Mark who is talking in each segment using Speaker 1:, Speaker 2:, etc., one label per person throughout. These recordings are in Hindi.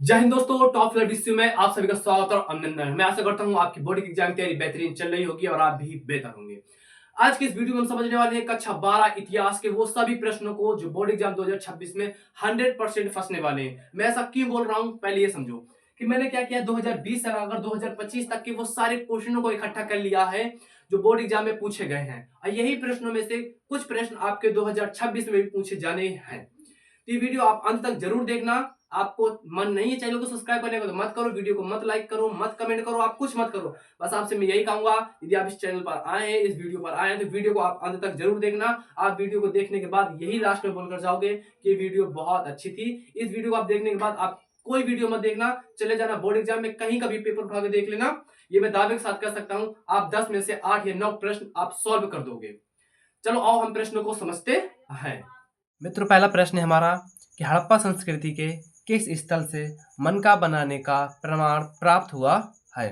Speaker 1: जय हिंद दोस्तों, टॉप लेवल में आप सभी का स्वागत और अभिनंदन है। मैं आशा करता हूं आपकी बोर्ड की एग्जाम की तैयारी बेहतरीन चल रही होगी और आप भी बेहतर होंगे। आज की इस वीडियो में हम समझने वाले हैं कक्षा 12 इतिहास के वो सभी प्रश्नों को जो बोर्ड एग्जाम 2026 में 100% फंसने वाले हैं। मैं ऐसा क्यों बोल रहा हूं, पहले ये समझो कि मैंने क्या किया। 2020 से अगर 2025 तक के वो सारे क्वेश्चनों को इकट्ठा कर लिया है जो बोर्ड एग्जाम में पूछे गए हैं, और यही प्रश्नों में से कुछ प्रश्न आपके 2026 में भी पूछे जाने हैं। तो ये वीडियो आप अंत तक जरूर देखना। आपको मन नहीं है चैनल को सब्सक्राइब करने का तो मत करो, वीडियो को मत लाइक करो, मत कमेंट करो, आप कुछ मत करो। बस आपसे मैं यही कहूंगा, यदि आप इस चैनल पर आए हैं, इस वीडियो पर आए हैं, तो वीडियो को आप अंत तक जरूर देखना। आप वीडियो को देखने के बाद यही लास्ट में बोलकर जाओगे कि वीडियो बहुत अच्छी थी। इस वीडियो को आप देखने के बाद आप कोई वीडियो मत देखना, चले जाना बोर्ड एग्जाम में कहीं कभी पेपर उठा के देख लेना। ये मैं दावे के साथ कह सकता हूं, आप 10 में से 8 या 9 प्रश्न आप सॉल्व कर दोगे। चलो आओ हम प्रश्नों को समझते हैं। मित्रों, पहला प्रश्न है हमारा कि हड़प्पा संस्कृति के किस स्थल से मनका बनाने का प्रमाण प्राप्त हुआ है?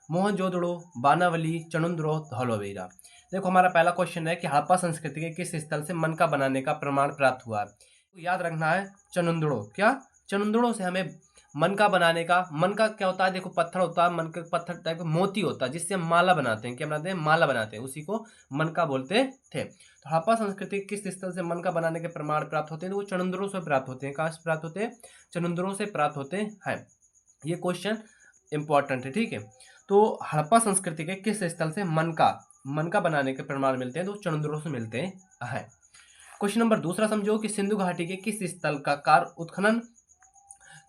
Speaker 1: मोहनजोदड़ो, बानावली, चनुंद्रो, धौलावीरा। देखो, हमारा पहला क्वेश्चन है कि हड़प्पा संस्कृति के किस स्थल से मनका बनाने का प्रमाण प्राप्त हुआ है। तो याद रखना है चनुंद्रो। क्या? चनुंद्रो से हमें मनका बनाने का। मनका क्या होता है? देखो, पत्थर होता है, मनका पत्थर टाइप का मोती होता है जिससे हम माला बनाते हैं। क्या बनाते हैं? माला बनाते हैं, उसी को मनका बोलते थे। तो हड़प्पा संस्कृति किस स्थल से मनका बनाने के प्रमाण प्राप्त होते हैं? तो वो चनुंद्रों से प्राप्त होते हैं। कहाँ से प्राप्त होते हैं? चनुंद्रों से प्राप्त होते हैं। ये क्वेश्चन इंपॉर्टेंट है, ठीक है। तो हड़प्पा संस्कृति के किस स्थल से मनका बनाने के प्रमाण मिलते हैं? तो चनुंद्रों से मिलते हैं। क्वेश्चन नंबर दूसरा समझो कि सिंधु घाटी के किस स्थल का कार्य उत्खनन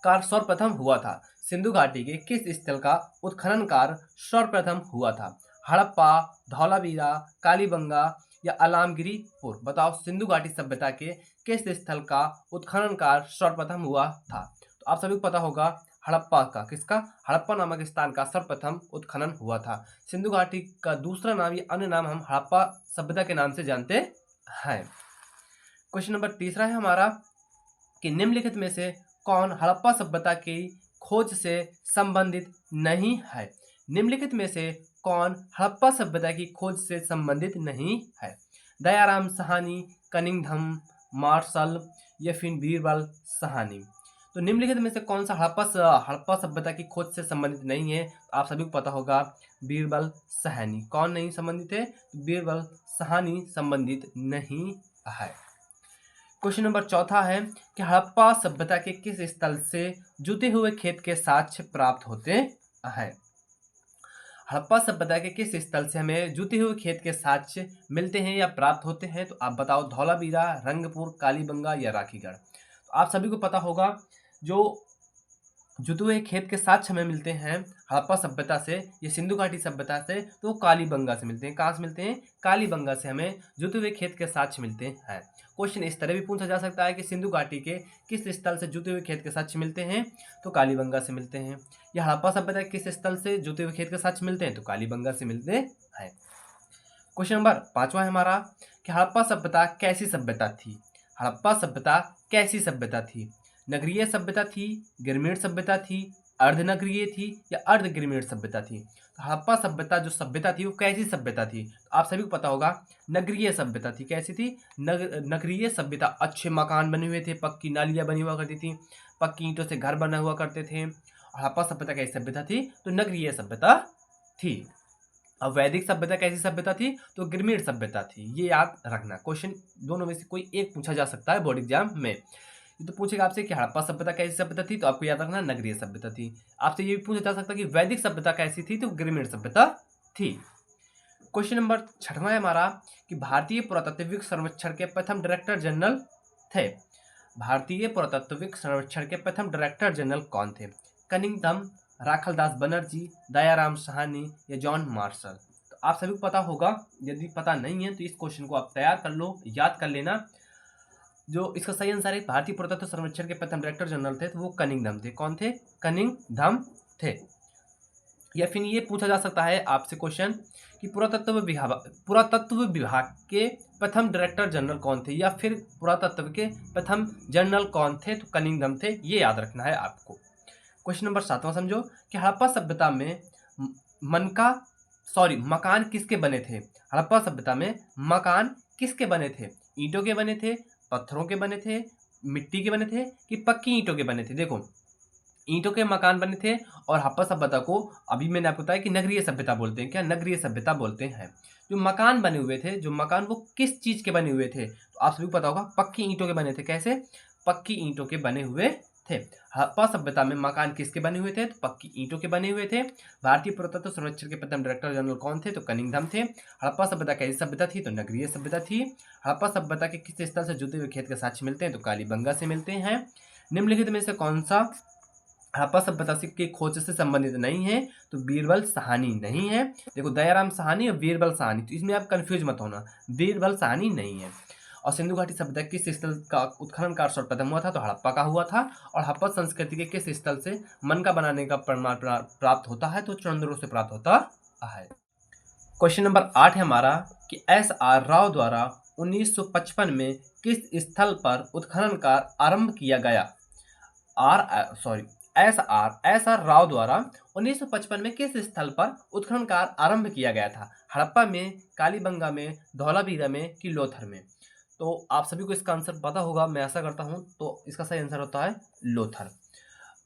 Speaker 1: कार्य सर्वप्रथम हुआ था? सिंधु घाटी के किस स्थल का उत्खनन कार्य सर्वप्रथम हुआ था? हड़प्पा, धौलावीरा, कालीबंगा या अलामगिरीपुर। बताओ, सिंधु घाटी सभ्यता के किस स्थल का उत्खनन कार्य सर्वप्रथम हुआ था? तो आप सभी को पता होगा, हड़प्पा का। किसका? हड़प्पा नामक स्थान का सर्वप्रथम उत्खनन हुआ था। सिंधु घाटी का दूसरा नाम या अन्य नाम हम हड़प्पा सभ्यता के नाम से जानते हैं। क्वेश्चन नंबर तीसरा है हमारा कि निम्नलिखित में से कौन हड़प्पा सभ्यता की खोज से संबंधित नहीं है? निम्नलिखित में से कौन हड़प्पा सभ्यता की खोज से संबंधित नहीं है? दयाराम साहनी, कनिंघम मार्शल या फिर बीरबल साहनी। तो निम्नलिखित में से कौन सा हड़प्पा सभ्यता की खोज से संबंधित नहीं है? आप सभी को पता होगा, बीरबल साहनी। कौन नहीं संबंधित है? बीरबल साहनी संबंधित नहीं है। क्वेश्चन नंबर चौथा है कि हड़प्पा सभ्यता के किस स्थल से जुते हुए खेत के साक्ष्य प्राप्त होते हैं? हड़प्पा सभ्यता के किस स्थल से हमें जुते हुए खेत के साक्ष्य मिलते हैं या प्राप्त होते हैं? तो आप बताओ, धौलावीरा, रंगपुर, कालीबंगा या राखीगढ़। तो आप सभी को पता होगा, जो जुते हुए खेत के साक्ष्य हमें मिलते हैं हड़प्पा सभ्यता से, ये सिंधु घाटी सभ्यता से, तो वो कालीबंगा से मिलते हैं। कहाँ से मिलते हैं? कालीबंगा से हमें जुते हुए खेत के साक्ष्य मिलते हैं। क्वेश्चन इस तरह भी पूछा जा सकता है कि सिंधु घाटी के किस स्थल से जुते हुए खेत के साक्ष्य मिलते हैं? तो कालीबंगा से मिलते हैं। या हड़प्पा सभ्यता किस स्थल से जुते हुए खेत के साक्ष्य मिलते हैं? तो कालीबंगा से मिलते हैं। क्वेश्चन नंबर 5वां है हमारा कि हड़प्पा सभ्यता कैसी सभ्यता थी? हड़प्पा सभ्यता कैसी सभ्यता थी? नगरीय सभ्यता थी, ग्रामीण सभ्यता थी, अर्धनगरीय थी या अर्ध ग्रामीण सभ्यता थी? तो हड़प्पा सभ्यता जो सभ्यता थी वो कैसी सभ्यता थी? तो आप सभी को पता होगा, नगरीय सभ्यता थी। कैसी थी? नगरीय सभ्यता। अच्छे मकान बने हुए थे, पक्की नालियां बनी हुआ करती थी, पक्की ईंटों से घर बना हुआ करते थे। हड़प्पा सभ्यता कैसी सभ्यता थी? तो नगरीय सभ्यता थी। अब वैदिक सभ्यता कैसी सभ्यता थी? तो ग्रामीण सभ्यता थी। ये याद रखना। क्वेश्चन दोनों में से कोई एक पूछा जा सकता है बोर्ड एग्जाम में। ये तो पूछेगा आपसे कि हड़प्पा सभ्यता कैसी सभ्यता थी, तो आपको याद रखना नगरीय सभ्यता थी। आपसे ये भी पूछा जा सकता है कि वैदिक सभ्यता कैसी थी, तो ग्रामीण सभ्यता थी। क्वेश्चन नंबर 6वां है हमारा कि भारतीय पुरातात्विक सर्वेक्षण के प्रथम डायरेक्टर जनरल थे। भारतीय पुरातात्विक सर्वेक्षण के प्रथम डायरेक्टर जनरल कौन थे? कनिंघम, राखलदास बनर्जी, दयाराम साहनी या जॉन मार्शल। तो आप सभी को पता होगा, यदि पता नहीं है तो इस क्वेश्चन को आप तैयार कर लो, याद कर लेना। जो इसका सही आंसर है, भारतीय पुरातत्व सर्वेक्षण के प्रथम डायरेक्टर जनरल थे तो वो कनिंघम थे। कौन थे? कनिंघम थे। या फिर ये पूछा जा सकता है आपसे क्वेश्चन कि पुरातत्व विभाग के प्रथम डायरेक्टर जनरल कौन थे, या फिर पुरातत्व के प्रथम जनरल कौन थे? तो कनिंघम थे। ये याद रखना है आपको। क्वेश्चन नंबर 7वां समझो कि हड़प्पा सभ्यता में मकान किसके बने थे? हड़प्पा सभ्यता में मकान किसके बने थे? ईंटों के बने थे, पत्थरों के बने थे, मिट्टी के बने थे कि पक्की ईंटों के बने थे? देखो, ईंटों के मकान बने थे और हड़प्पा सभ्यता को अभी मैंने आपको बताया कि नगरीय सभ्यता बोलते हैं। क्या नगरीय सभ्यता बोलते हैं। जो मकान बने हुए थे, जो मकान वो किस चीज के बने हुए थे, तो आप सभी को पता होगा पक्की ईंटों के बने थे। कैसे? पक्की ईंटों के बने हुए थे। हड़प्पा सभ्यता में मकान किसके बने हुए थे? तो पक्की ईंटों के बने हुए थे। भारतीय पुरातत्व सर्वेक्षण के प्रथम डायरेक्टर जनरल कौन थे? तो कनिंघम थे। हड़प्पा सभ्यता कैसी सभ्यता थी? तो नगरीय सभ्यता थी। हड़प्पा सभ्यता के किस स्थल से जुते हुए खेत के साक्ष्य मिलते हैं? तो कालीबंगा से मिलते हैं। निम्नलिखित में से कौन सा हड़प्पा सभ्यता की खोज से संबंधित नहीं है? तो बीरबल साहनी नहीं है। देखो, दयाराम साहनी और बीरबल साहनी, तो इसमें आप कंफ्यूज मत होना, बीरबल साहनी नहीं है। और सिंधु घाटी सभ्यता किस स्थल का उत्खनन कार्य सर्वप्रथम हुआ था? तो हड़प्पा का हुआ था। और हड़प्पा संस्कृति के किस स्थल से मनका बनाने का प्रमाण प्राप्त होता है? तो चंद्रों से प्राप्त होता है। क्वेश्चन नंबर 8 है हमारा कि एस आर राव द्वारा 1955 में किस स्थल पर उत्खनन कार्य आरंभ किया गया? एस आर राव द्वारा 1955 में किस स्थल पर उत्खनन कार्य आरंभ किया गया था? हड़प्पा में, कालीबंगा में, धौलावीरा में कि लोथर में? तो आप सभी को इसका आंसर पता होगा, मैं आशा करता हूं। तो इसका सही आंसर होता है लोथर।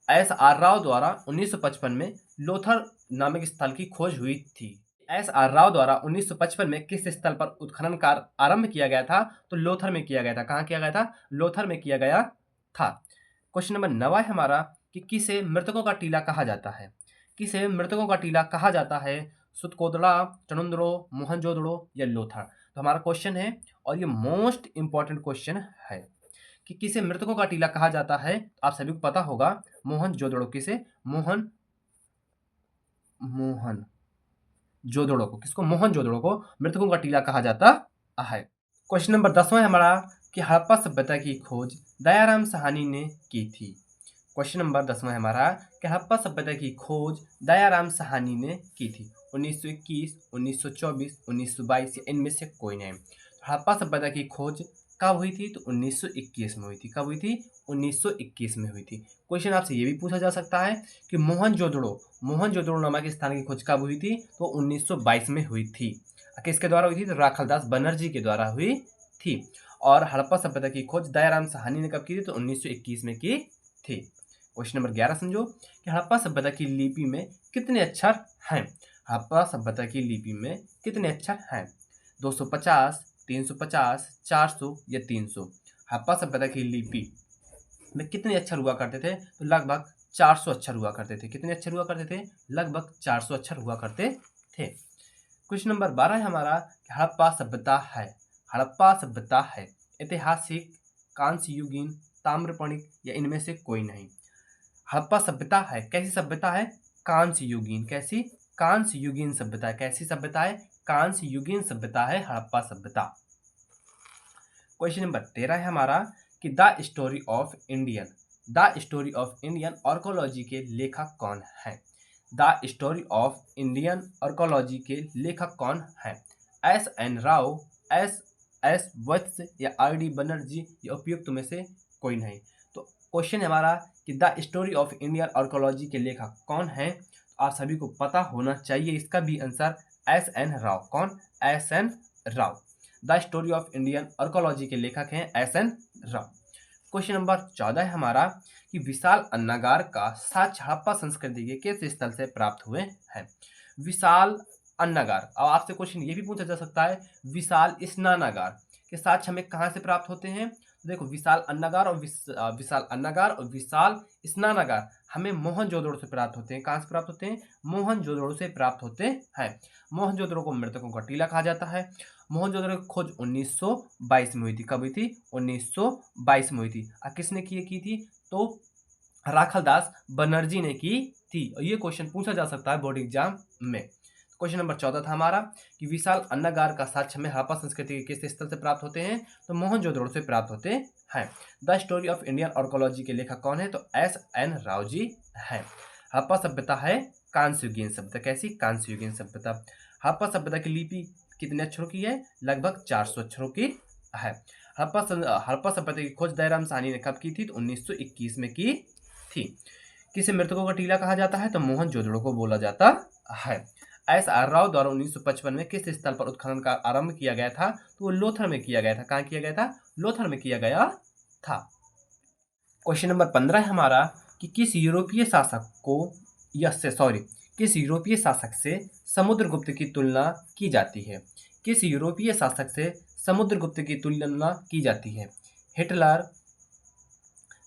Speaker 1: एस आर राव द्वारा 1955 में लोथर नामक स्थल की खोज हुई थी। एस आर राव द्वारा 1955 में किस स्थल पर उत्खनन कार्य आरंभ किया गया था? तो लोथर में किया गया था। कहाँ किया गया था? लोथर में किया गया था। क्वेश्चन नंबर 9 है हमारा कि किसे मृतकों का टीला कहा जाता है? किसे मृतकों का टीला कहा जाता है? सुतकोदड़ा, चनुंद्रो, मोहनजोदड़ो या लोथर? तो हमारा क्वेश्चन है और ये मोस्ट इंपॉर्टेंट क्वेश्चन है कि किसे मृतकों का टीला कहा जाता है। आप सभी को पता होगा मोहनजोदड़ो। किसे? मोहनजोदड़ो को, किसको? मोहनजोदड़ो को मृतकों का टीला कहा जाता है। क्वेश्चन नंबर 10वां है हमारा कि हड़प्पा सभ्यता की खोज दयाराम साहनी ने की थी। क्वेश्चन नंबर 10वां है हमारा कि हड़प्पा सभ्यता की खोज दयाराम साहनी ने की थी। 1921, 1924, 1922 या इनमें से कोई नहीं। हड़प्पा सभ्यता की खोज कब हुई थी? तो 1921 में हुई थी। कब हुई थी? 1921 में हुई थी। क्वेश्चन आपसे ये भी पूछा जा सकता है कि मोहनजोदड़ो नामक स्थान की खोज कब हुई थी? तो 1922 में हुई थी। किसके द्वारा हुई थी? तो राखलदास बनर्जी के द्वारा हुई थी। और हड़प्पा सभ्यता की खोज दयाराम साहनी ने कब की थी? तो 1921 में की थी। क्वेश्चन नंबर 11 समझो कि हड़प्पा सभ्यता की लिपि में कितने अक्षर हैं? हड़प्पा सभ्यता की लिपि में कितने अक्षर हैं? 250, 350, 400 या 300? हड़प्पा सभ्यता की लिपि में कितने अक्षर हुआ करते थे? तो लगभग 400 अक्षर हुआ करते थे। कितने अक्षर हुआ करते थे? लगभग 400 अक्षर हुआ करते थे। क्वेश्चन नंबर 12 है हमारा कि हड़प्पा सभ्यता है ऐतिहासिक, कांस्य युगीन, ताम्रपणिक या इनमें से कोई नहीं? हड़प्पा सभ्यता है कैसी सभ्यता है? कांस्य युगीन। कैसी? कांस्य युगीन सभ्यता। कैसी सभ्यता है? कांस्य युगीन सभ्यता है हड़प्पा सभ्यता। क्वेश्चन नंबर 13 है हमारा कि the story of Indian archaeology के लेखक कौन है? The story of Indian archaeology के लेखक कौन है? एस एन राव, एस वत्स या आर डी बनर्जी या उपयुक्त में से कोई नहीं? तो क्वेश्चन है हमारा कि the story of Indian archaeology के लेखक कौन है? आप सभी को पता होना चाहिए इसका भी आंसर एस एन राव। कौन? S N Rao. The story of Indian archaeology के लेखक हैं S N Rao. Question number 14 है हमारा कि विशाल अन्नागार का साक्ष्य हड़प्पा संस्कृति के किस स्थल से प्राप्त हुए हैं? विशाल अन्नागार। अब आपसे क्वेश्चन ये भी पूछा जा सकता है विशाल स्नानागार के साक्ष्य हमें कहाँ से प्राप्त होते हैं? तो देखो, विशाल अन्नागार और विशाल स्नानागार हमें मोहनजोदड़ो से प्राप्त होते हैं। कहाँ से प्राप्त होते हैं? मोहनजोदड़ो से प्राप्त होते हैं। मोहनजोदड़ो को मृतकों का टीला कहा जाता है। मोहनजोदड़ो की खोज 1922 में हुई थी। कब हुई थी? 1922 में हुई थी। और किसने की थी? तो राखलदास बनर्जी ने की थी। और ये क्वेश्चन पूछा जा सकता है बोर्ड एग्जाम में। क्वेश्चन नंबर 14 था हमारा कि विशाल अन्नागार का साक्ष्य में हड़प्पा संस्कृति के किस स्थल से प्राप्त होते हैं? तो मोहनजोदड़ो से प्राप्त होते हैं। The story of Indian archaeology के लेखक कौन है? तो एस एन राव जी है। हड़प्पा सभ्यता है कांस्य युगीन सभ्यता। कैसी? कांस्य युगीन सभ्यता। हड़प्पा सभ्यता की लिपि कितने अक्षरों की है? लगभग 400 अक्षरों की है। हड़प्पा सभ्यता की खोज दयाराम साहनी ने कब की थी? तो 1921 में की थी। किसे मृतकों का टीला कहा जाता है? तो मोहनजोदड़ो को बोला जाता है। एस आर राव द्वारा 1955 में किस स्थल पर उत्खनन का आरंभ किया गया था? तो वो लोथर में किया गया था। कहाँ किया गया था? लोथर में किया गया था। क्वेश्चन नंबर 15 है हमारा कि किस यूरोपीय शासक से समुद्रगुप्त की तुलना की जाती है? किस यूरोपीय शासक से समुद्रगुप्त की तुलना की जाती है? Hitler,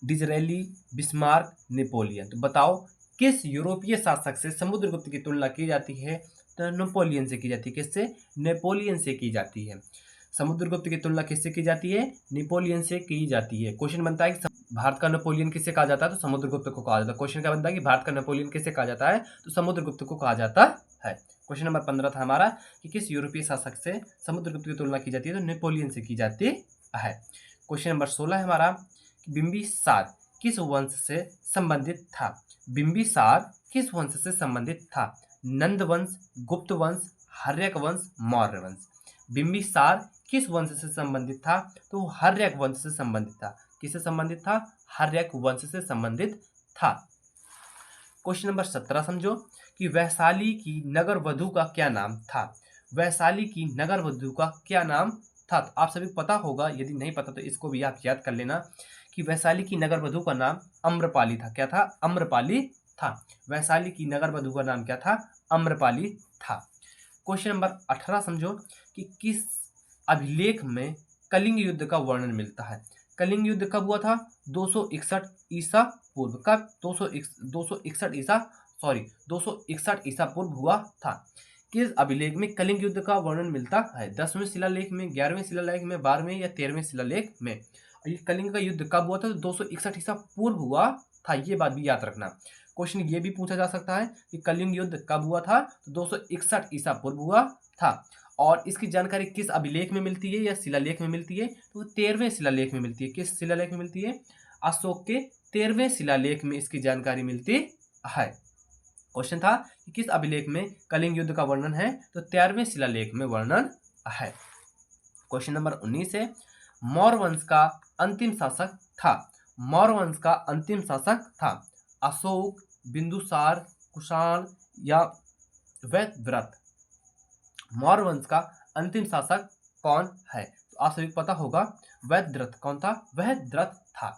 Speaker 1: Disraeli, Bismarck, Napoleon. तो बताओ किस यूरोपीय शासक से समुद्रगुप्त की तुलना की जाती है? तो नेपोलियन से की जाती है। किससे? नेपोलियन से की जाती है। समुद्रगुप्त की तुलना किससे की जाती है? नेपोलियन से की जाती है। क्वेश्चन बनता है कि भारत का नेपोलियन किससे कहा जाता है? तो समुद्रगुप्त को कहा जाता है। क्वेश्चन क्या बनता है कि भारत का नेपोलियन किससे कहा जाता है? तो समुद्रगुप्त को कहा जाता है। क्वेश्चन नंबर 15 था हमारा कि किस यूरोपीय शासक से समुद्रगुप्त की तुलना की जाती है? तो नेपोलियन से की जाती है। क्वेश्चन नंबर 16 है हमारा कि बिंबिसार किस वंश से संबंधित था? बिंबिसार किस वंश से संबंधित था? नंद वंश, गुप्त वंश, हर्यक वंश, मौर्य वंश। बिंबिसार किस वंश से संबंधित था? तो हर्यक वंश से संबंधित था। किससे संबंधित था? हर्यक वंश से संबंधित था। क्वेश्चन नंबर 17 समझो कि वैशाली की नगर वधु का क्या नाम था? वैशाली की नगर वधु का क्या नाम था? तो आप सभी को पता होगा, यदि नहीं पता तो इसको भी आप याद कर लेना कि वैशाली की नगर वधु का नाम अम्रपाली था। क्या था? अम्रपाली था। वैशाली की नगर वधु का नाम क्या था? अम्रपाली था। क्वेश्चन नंबर 18 समझो कि किस अभिलेख में कलिंग युद्ध का वर्णन मिलता है? कलिंग युद्ध कब हुआ था? 261 ईसा पूर्व। कब? 261 ईसा पूर्व हुआ था। किस अभिलेख में कलिंग युद्ध का वर्णन मिलता है? 10वें शिलालेख में, 11वें शिलालेख में, 12वें या 13वें शिलालेख में। और ये कलिंग का युद्ध कब हुआ था? तो 261 ईसा पूर्व हुआ था। ये बात भी याद रखना। क्वेश्चन ये भी पूछा जा सकता है कि कलिंग युद्ध कब हुआ था? तो 261 ईसा पूर्व हुआ था। और इसकी जानकारी किस अभिलेख में मिलती है या शिलालेख में मिलती है? तो 13वें शिलालेख में मिलती है। किस शिलालेख में मिलती है? अशोक के 13वें शिलालेख में इसकी जानकारी मिलती है। क्वेश्चन था कि किस अभिलेख में कलिंग युद्ध का वर्णन है? तो 13वें शिलालेख में वर्णन है। क्वेश्चन नंबर 19 है, मौर्य वंश का अंतिम शासक था। मौर्य वंश का अंतिम शासक था अशोक, बिंदुसार, कुषाण या वैदव्रत। मौर्य वंश का अंतिम शासक कौन है? तो आप सभी को पता होगा वैदव्रत। कौन था? वैदव्रत था।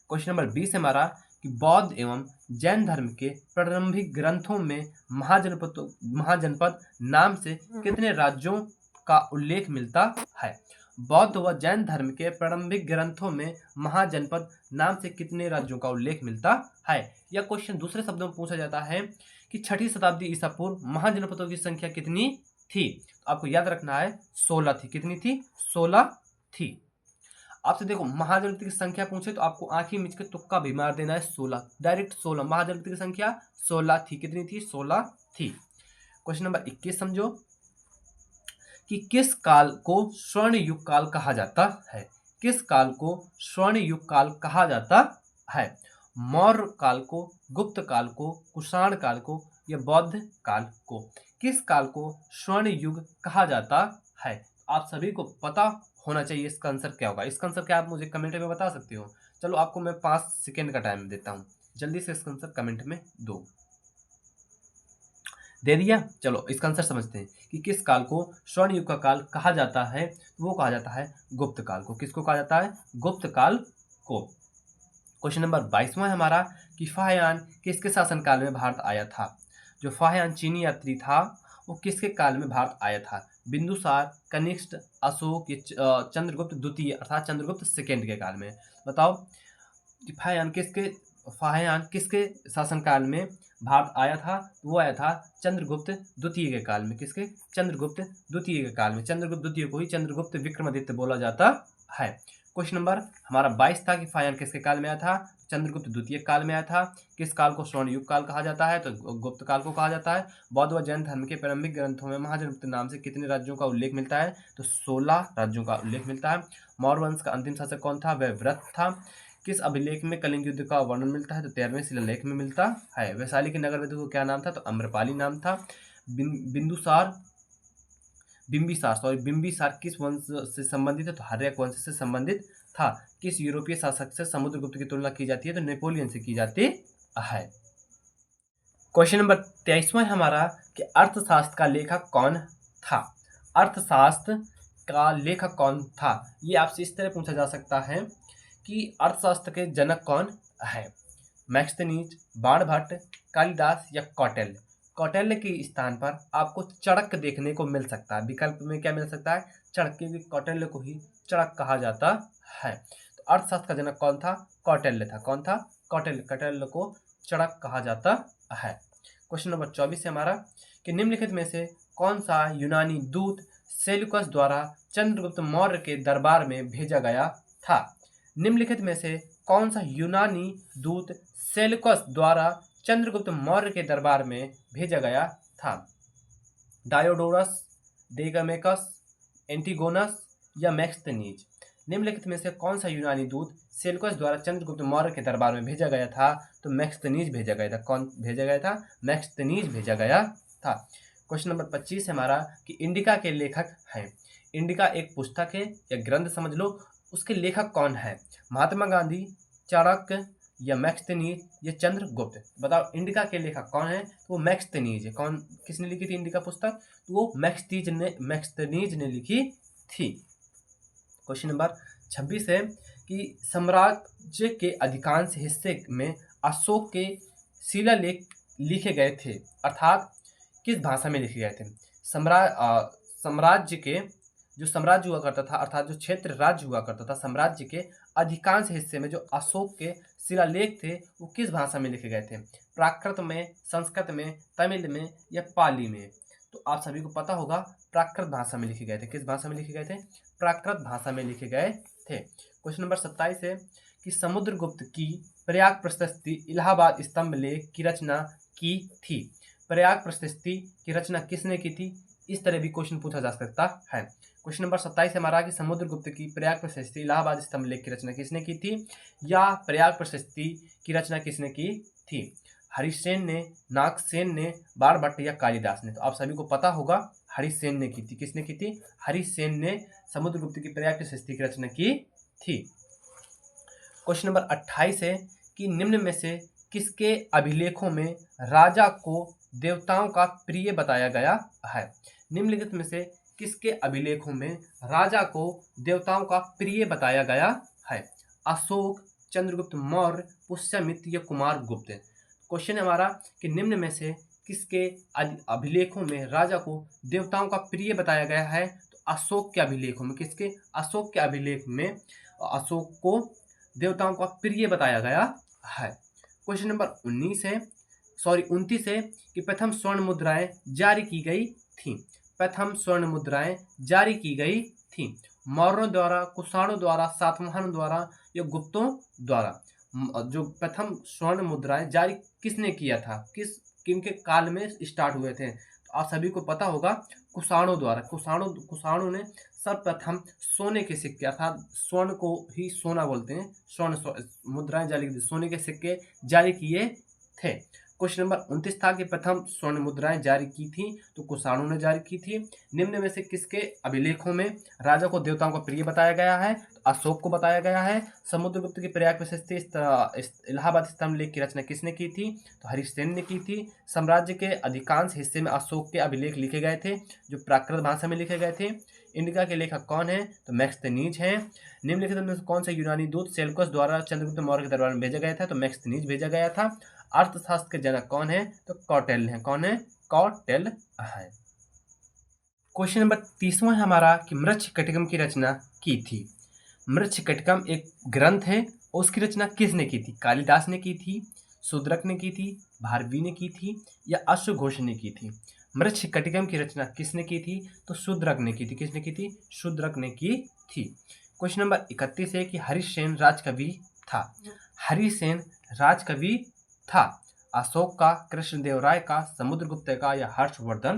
Speaker 1: क्वेश्चन नंबर 20 है हमारा कि बौद्ध एवं जैन धर्म के प्रारंभिक ग्रंथों में महाजनपद नाम से कितने राज्यों का उल्लेख मिलता है? बौद्ध व जैन धर्म के प्रारंभिक ग्रंथों में महाजनपद नाम से कितने राज्यों का उल्लेख मिलता है? यह क्वेश्चन दूसरे शब्दों में पूछा जाता है कि 6वीं शताब्दी ईसा पूर्व महाजनपदों की संख्या कितनी थी? तो आपको याद रखना है 16 थी। कितनी थी? 16 थी। आपसे देखो महाजनपद की संख्या पूछे तो आपको आंखें मिच के तुक्का भी मार देना है। 16, डायरेक्ट 16। महाजनपद की संख्या 16 थी। कितनी थी? 16 थी। क्वेश्चन नंबर 21 समझो कि किस काल को स्वर्ण युग काल कहा जाता है? किस काल को स्वर्ण युग काल कहा जाता है? मौर्य काल को, गुप्त काल को, कुषाण काल को या बौद्ध काल को? किस काल को स्वर्ण युग कहा जाता है? आप सभी को पता होना चाहिए इसका आंसर क्या होगा। इसका आंसर क्या आप मुझे कमेंट में बता सकते हो? चलो आपको मैं 5 सेकेंड का टाइम देता हूँ, जल्दी से इसका आंसर कमेंट में दो। दे दिया? चलो इसका आंसर समझते हैं कि किस काल को स्वर्ण युग का काल कहा जाता है। वो कहा जाता है गुप्त काल को। किसको कहा जाता है? गुप्त काल को। क्वेश्चन नंबर 22वां है हमारा कि फाह्यान किसके शासनकाल में भारत आया था? जो फाह्यान चीनी यात्री था वो किसके काल में भारत आया था? बिंदुसार, कनिष्क, अशोक या चंद्रगुप्त द्वितीय अर्थात चंद्रगुप्त सेकेंड के काल में? बताओ फाह्यान किसके शासनकाल में भारत आया था? वो आया था चंद्रगुप्त द्वितीय के काल में। किसके? चंद्रगुप्त द्वितीय के काल में। चंद्रगुप्त द्वितीय को ही चंद्रगुप्त विक्रमादित्य बोला जाता है। क्वेश्चन नंबर हमारा 22 था कि फाह्यान किसके काल में आया था? चंद्रगुप्त द्वितीय काल में आया था। किस काल को स्वर्ण युग काल कहा जाता है? तो गुप्त काल को कहा जाता है। बौद्ध व जैन धर्म के प्रारंभिक ग्रंथों में महाजनपद नाम से कितने राज्यों का उल्लेख मिलता है? तो 16 राज्यों का उल्लेख मिलता है। मौर्य वंश का अंतिम शासक कौन था? वह व्रत था। किस अभिलेख में कलिंग युद्ध का वर्णन मिलता है? तो 13वें शिलालेख में मिलता है। वैशाली के नगर वधु को क्या नाम था? तो अम्रपाली नाम था। बिंबिसार किस वंश से संबंधित है? तो हर्यक वंश से संबंधित था। किस यूरोपीय शासक से समुद्रगुप्त की तुलना की जाती है? तो नेपोलियन से की जाती है। क्वेश्चन नंबर 23वां है हमारा कि अर्थशास्त्र का लेखक कौन था? अर्थशास्त्र का लेखक कौन था? ये आपसे इस तरह पूछा जा सकता है कि अर्थशास्त्र के जनक कौन है? मैक्सनीज, बाणभट्ट, कालिदास या कौटिल्य? कौटिल्य के स्थान पर आपको चड़क देखने को मिल सकता है। विकल्प में क्या मिल सकता है? चड़क, क्योंकि कौटिल्य को ही चड़क कहा जाता है। तो अर्थशास्त्र का जनक कौन था? कौटिल्य था। कौन था? कौटिल्य। कौटिल्य को चड़क कहा जाता है। क्वेश्चन नंबर 24 है हमारा कि निम्नलिखित में से कौन सा यूनानी दूत सेल्यूकस द्वारा चंद्रगुप्त मौर्य के दरबार में भेजा गया था? निम्नलिखित में से कौन सा यूनानी दूत सेल्यूकस द्वारा चंद्रगुप्त मौर्य के दरबार में भेजा गया था? डायोडोरस, डेगामेकस, एंटीगोनस या मैक्सनीज? निम्नलिखित में से कौन सा यूनानी दूत सेल्यूकस द्वारा चंद्रगुप्त मौर्य के दरबार में भेजा गया था? तो मैक्सनीज भेजा गया था। कौन भेजा गया था? मैक्सनीज भेजा गया था। क्वेश्चन नंबर 25 है हमारा कि इंडिका के लेखक हैं। इंडिका एक पुस्तक है या ग्रंथ समझ लो, उसके लेखक कौन है? महात्मा गांधी, चाणक्य या मैक्सनीज या चंद्रगुप्त? बताओ इंडिका के लेखक कौन है? तो वो मैक्सनीज है। कौन, किसने लिखी थी इंडिका पुस्तक? तो वो मैक्सनीज ने लिखी थी। क्वेश्चन नंबर 26 है कि साम्राज्य के अधिकांश हिस्से में अशोक के शिलालेख लिखे गए थे, अर्थात किस भाषा में लिखे गए थे? साम्राज्य के जो साम्राज्य हुआ करता था, अर्थात जो क्षेत्र राज्य हुआ करता था, साम्राज्य के अधिकांश हिस्से में जो अशोक के शिलालेख थे वो किस भाषा में लिखे गए थे? प्राकृत में, संस्कृत में, तमिल में या पाली में? तो आप सभी को पता होगा प्राकृत भाषा में लिखे गए थे। किस भाषा में लिखे गए थे? प्राकृत भाषा में लिखे गए थे। क्वेश्चन नंबर 27 है कि समुद्रगुप्त की प्रयाग प्रशस्ति इलाहाबाद स्तंभ लेख की रचना की थी। प्रयाग प्रशस्ति की रचना किसने की थी? इस तरह भी क्वेश्चन पूछा जा सकता है। क्वेश्चन नंबर 27 हमारा कि समुद्रगुप्त की प्रयाग प्रशस्ति इलाहाबाद स्तंभ लेख की रचना किसने की थी, या प्रयाग प्रशस्ति की रचना किसने की थी? हरिसेन ने, नागसेन ने, बाणभट्ट या कालिदास ने? तो आप सभी को पता होगा हरिसेन ने की थी। किसने की थी? हरिसेन ने समुद्रगुप्त की प्रयाग प्रशस्ति की रचना की थी। क्वेश्चन नंबर 28 है कि निम्न में से किसके अभिलेखों में राजा को देवताओं का प्रिय बताया गया है? निम्नलिखित में से किसके अभिलेखों में राजा को देवताओं का प्रिय बताया गया है? अशोक, चंद्रगुप्त मौर्य, पुष्यमित्र या कुमारगुप्त? क्वेश्चन है हमारा कि निम्न में से किसके अभिलेखों में राजा को देवताओं का प्रिय बताया गया है? तो अशोक के अभिलेखों में। किसके? अशोक के अभिलेख में अशोक को देवताओं का प्रिय बताया गया है। क्वेश्चन नंबर 29 है कि प्रथम स्वर्ण मुद्राएं जारी की गई थी। प्रथम स्वर्ण मुद्राएं जारी की गई थी मौर्यों द्वारा, कुषाणों द्वारा, सातवाहनों द्वारा या गुप्तों द्वारा? जो प्रथम स्वर्ण मुद्राएं जारी किसने किया था? किनके काल में स्टार्ट हुए थे? तो आप सभी को पता होगा कुषाणों द्वारा। कुषाणों ने सर्वप्रथम सोने के सिक्के, अर्थात स्वर्ण को ही सोना बोलते हैं, स्वर्ण मुद्राएं जारी की थी, सोने के सिक्के जारी किए थे। क्वेश्चन नंबर 29 था कि प्रथम स्वर्ण मुद्राएं जारी की थी, तो कुषाणों ने जारी की थी। निम्न में से किसके अभिलेखों में राजा को देवताओं का प्रिय बताया गया है? तो अशोक को बताया गया है। समुद्रगुप्त की प्रयाग प्रशस्ति इलाहाबाद स्तंभ लेख की रचना किसने की थी? तो हरिसेन ने की थी। साम्राज्य के अधिकांश हिस्से में अशोक के अभिलेख लिखे गए थे जो प्राकृत भाषा में लिखे गए थे। इंडिका के लेखक कौन है? तो मैक्सनीज हैं। निम्नलिखित में से कौन सा यूनानी दूत सेल्यूकस द्वारा चंद्रगुप्त मौर्य के दरबार में भेजा गया था? तो मैक्सनीज भेजा गया था। अर्थशास्त्र के जनक कौन है? तो कौटिल्य है। कौन है? कौटिल्य है। क्वेश्चन नंबर 30वां है हमारा कि मृच्छकटिकम की रचना की थी। मृच्छकटिकम एक ग्रंथ है, उसकी रचना किसने की थी? कालिदास ने की थी, शूद्रक ने की थी, भारवी ने की थी या अश्वघोष ने की थी? मृच्छकटिकम की रचना किसने की थी? तो शूद्रक ने की थी। किसने की थी? शूद्रक ने की थी। क्वेश्चन नंबर 31 है कि हरिसेन राजकवि था। हरिसेन राजकवि था अशोक का, कृष्णदेव राय का, समुद्रगुप्त का या हर्षवर्धन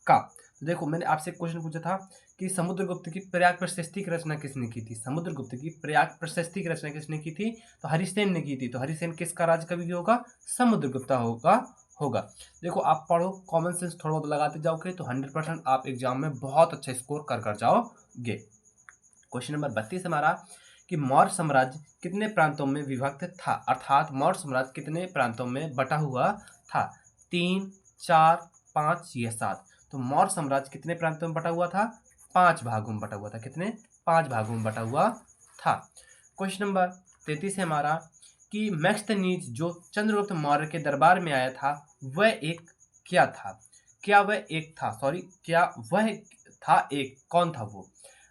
Speaker 1: का? तो देखो मैंने आपसे क्वेश्चन पूछा था कि समुद्रगुप्त की प्रयाग प्रशस्ति की रचना किसने की थी? समुद्रगुप्त की प्रयाग प्रशस्ति की रचना किसने की थी? तो हरिसेन ने की थी। तो हरिसेन किसका राजकवि होगा? समुद्रगुप्त होगा। देखो आप पढ़ो, कॉमन सेंस थोड़ा बहुत लगाते जाओगे तो 100% आप एग्जाम में बहुत अच्छा स्कोर कर जाओगे। क्वेश्चन नंबर 32 हमारा कि मौर्य साम्राज्य कितने प्रांतों में विभक्त था, अर्थात मौर्य साम्राज्य कितने प्रांतों में बटा हुआ था? 3, 4, 5 या 7? तो मौर्य साम्राज्य कितने प्रांतों में बटा हुआ था? 5 भागों में बटा हुआ था। कितने? 5 भागों में बटा हुआ था। क्वेश्चन नंबर 33 है हमारा कि मैक्सथनीज जो चंद्रगुप्त मौर्य के दरबार में आया था वह एक क्या था? क्या वह एक था? सॉरी, क्या वह था एक? कौन था वो?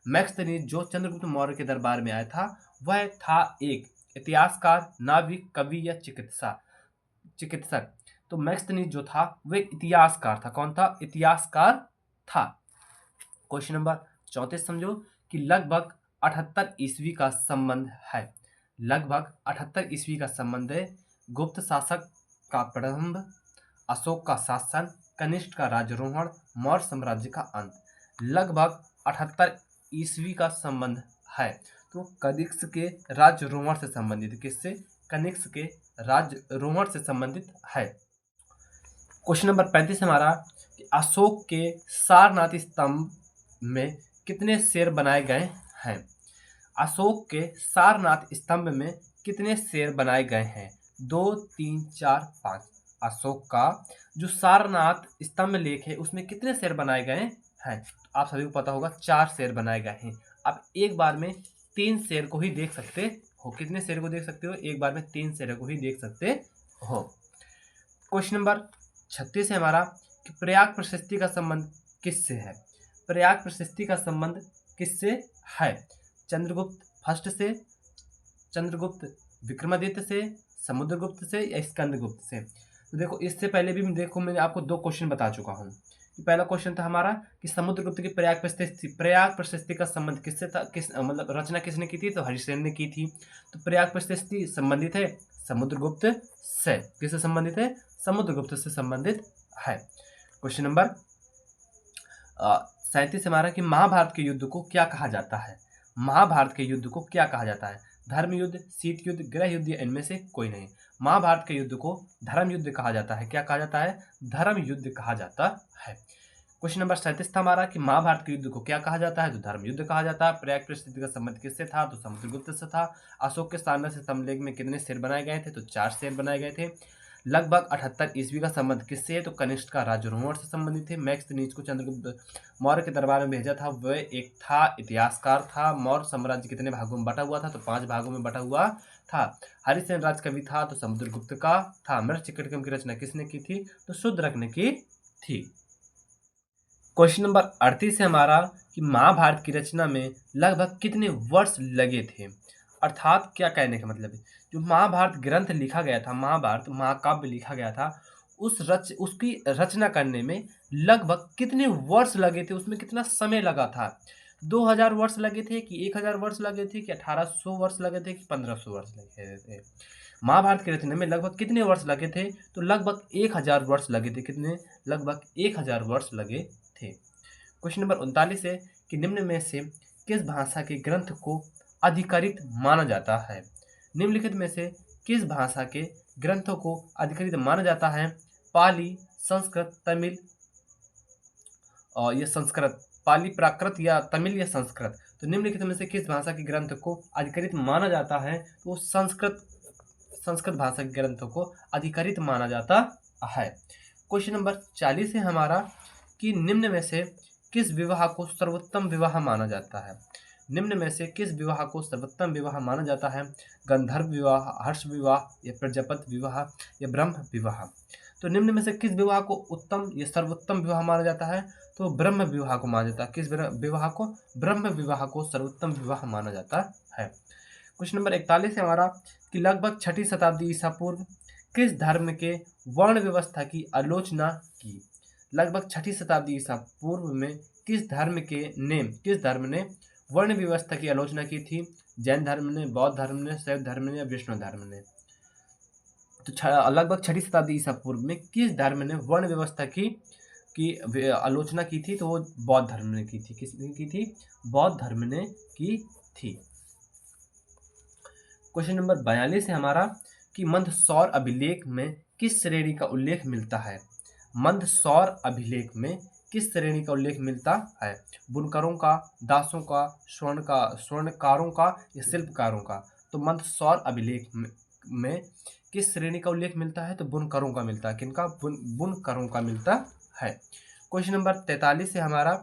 Speaker 1: मैक्सथनीज जो चंद्रगुप्त मौर्य के दरबार में आया था वह था एक इतिहासकार, नाविक, कवि या चिकित्सक। तो मैक्सथनीज जो था वह एक इतिहासकार था। कौन था? इतिहासकार था। क्वेश्चन नंबर 34 समझो कि लगभग 78 ईस्वी का संबंध है। लगभग 78 ईस्वी का संबंध है। गुप्त शासक का प्रारंभ, अशोक का शासन, कनिष्क का राज्यारोहण, मौर्य साम्राज्य का अंत। लगभग 78 ईस्वी का संबंध है। तो कनिष्क के राज्यारोहण से संबंधित, किससे? कनिष्क के राज्यारोहण से संबंधित है। क्वेश्चन नंबर 35 हमारा कि अशोक के सारनाथ स्तंभ में कितने शेर बनाए गए हैं? अशोक के सारनाथ स्तंभ में कितने शेर बनाए गए हैं? 2, 3, 4, 5। अशोक का जो सारनाथ स्तंभ लेख है उसमें कितने शेर बनाए गए हैं? आप सभी को पता होगा 4 शेर बनाए गए हैं। आप एक बार में 3 शेर को ही देख सकते हो। कितने शेर को देख सकते हो? एक बार में 3 शेर को ही देख सकते हो। क्वेश्चन नंबर 36 है हमारा कि प्रयाग प्रशस्ति का संबंध किससे है? प्रयाग प्रशस्ति का संबंध किससे है? चंद्रगुप्त फर्स्ट से, चंद्रगुप्त विक्रमादित्य से, समुद्रगुप्त से या स्कंदगुप्त से? तो देखो, इससे पहले भी मैं आपको 2 क्वेश्चन बता चुका हूँ। पहला क्वेश्चन था हमारा कि समुद्रगुप्त की प्रयाग प्रशस्ति का संबंध किससे था? मतलब रचना किसने की थी? तो हरिश्चंद्र ने की थी। तो प्रयाग प्रशस्ति संबंधित है समुद्रगुप्त से। किससे संबंधित है? समुद्रगुप्त से संबंधित है। क्वेश्चन नंबर 37 हमारा कि महाभारत के युद्ध को क्या कहा जाता है? महाभारत के युद्ध को क्या कहा जाता है? धर्म युद्ध, शीत युद्ध, गृह युद्ध या इनमें से कोई नहीं। महाभारत के युद्ध को धर्म युद्ध कहा जाता है। क्या कहा जाता है? धर्म युद्ध कहा जाता है। क्वेश्चन नंबर 37 था हमारा कि महाभारत के युद्ध को क्या कहा जाता है? तो धर्म युद्ध कहा जाता है। प्रयाग प्रशस्ति का संबंध किससे था? तो समुद्रगुप्त से था। अशोक के सारनाथ स्तंभ लेख में कितने शेर बनाए गए थे? तो 4 शेर बनाए गए थे। लगभग 78 ईस्वी का संबंध किससे है? तो कनिष्क का राज्यारोहण से संबंधित है। मैक्सथनीज को चंद्रगुप्त मौर्य के दरबार में भेजा था वह एक था इतिहासकार था। मौर्य साम्राज्य कितने भागों में बटा हुआ था? तो 5 भागों में बटा हुआ था। हरिश्चंद्र राजकवि था तो समुद्रगुप्त का था। मृच्छकटिकम की रचना किसने की थी? तो शूद्रक ने की थी। क्वेश्चन नंबर 38 है हमारा कि महाभारत की रचना में लगभग कितने वर्ष लगे थे? अर्थात क्या कहने का मतलब है, जो महाभारत ग्रंथ लिखा गया था, महाभारत महाकाव्य लिखा गया था, उसकी रचना करने में लगभग कितने वर्ष लगे थे? उसमें कितना समय लगा था? 2000 वर्ष लगे थे कि 1000 वर्ष लगे थे कि 1800 वर्ष लगे थे कि 1500 वर्ष लगे थे? महाभारत की रचना में लगभग कितने वर्ष लगे थे? तो लगभग 1000 वर्ष लगे थे। कितने? लगभग 1000 वर्ष लगे थे। क्वेश्चन नंबर 39 है कि निम्न में से किस भाषा के ग्रंथ को अधिकारित माना जाता है? निम्नलिखित में से किस भाषा के ग्रंथों को अधिकारित माना जाता है? पाली, संस्कृत, तमिल और या संस्कृत, पाली, प्राकृत या तमिल या संस्कृत? तो निम्नलिखित में से किस भाषा के ग्रंथ को अधिकारित माना जाता है? तो संस्कृत भाषा के ग्रंथों को अधिकारित माना जाता है। क्वेश्चन नंबर 40 है हमारा कि निम्न में से किस विवाह को सर्वोत्तम विवाह माना जाता है? निम्न में से किस विवाह को सर्वोत्तम विवाह माना जाता है? गंधर्व विवाह, हर्ष विवाह या प्रजापति विवाह या ब्रह्म विवाह? तो निम्न में से किस विवाह को उत्तम या सर्वोत्तम विवाह माना जाता है? तो ब्रह्म विवाह को माना जाता है। किस विवाह को? ब्रह्म विवाह को सर्वोत्तम विवाह माना जाता है। क्वेश्चन नंबर 41 है हमारा कि लगभग 6ठी शताब्दी ईसा पूर्व किस धर्म के वर्ण व्यवस्था की आलोचना की? लगभग 6ठी शताब्दी ईसा पूर्व में किस धर्म ने वर्ण व्यवस्था की आलोचना की थी? जैन धर्म ने, बौद्ध धर्म ने, शैव धर्म ने या विष्णु धर्म ने? तो लगभग 6ठी शताब्दी ईसा पूर्व में किस धर्म ने वर्ण व्यवस्था की आलोचना की थी? तो वो बौद्ध धर्म ने की थी। किसने की थी? बौद्ध धर्म ने की थी। क्वेश्चन नंबर 42 है हमारा कि मंदसौर अभिलेख में किस श्रेणी का उल्लेख मिलता है? मंदसौर अभिलेख में किस श्रेणी का उल्लेख मिलता है? बुनकरों का, दासों का, स्वर्णकारों का या शिल्पकारों का? तो मंदसौर अभिलेख में किस श्रेणी का उल्लेख मिलता है? तो बुनकरों का मिलता है। किनका? बुनकरों का मिलता है। क्वेश्चन नंबर 43 है हमारा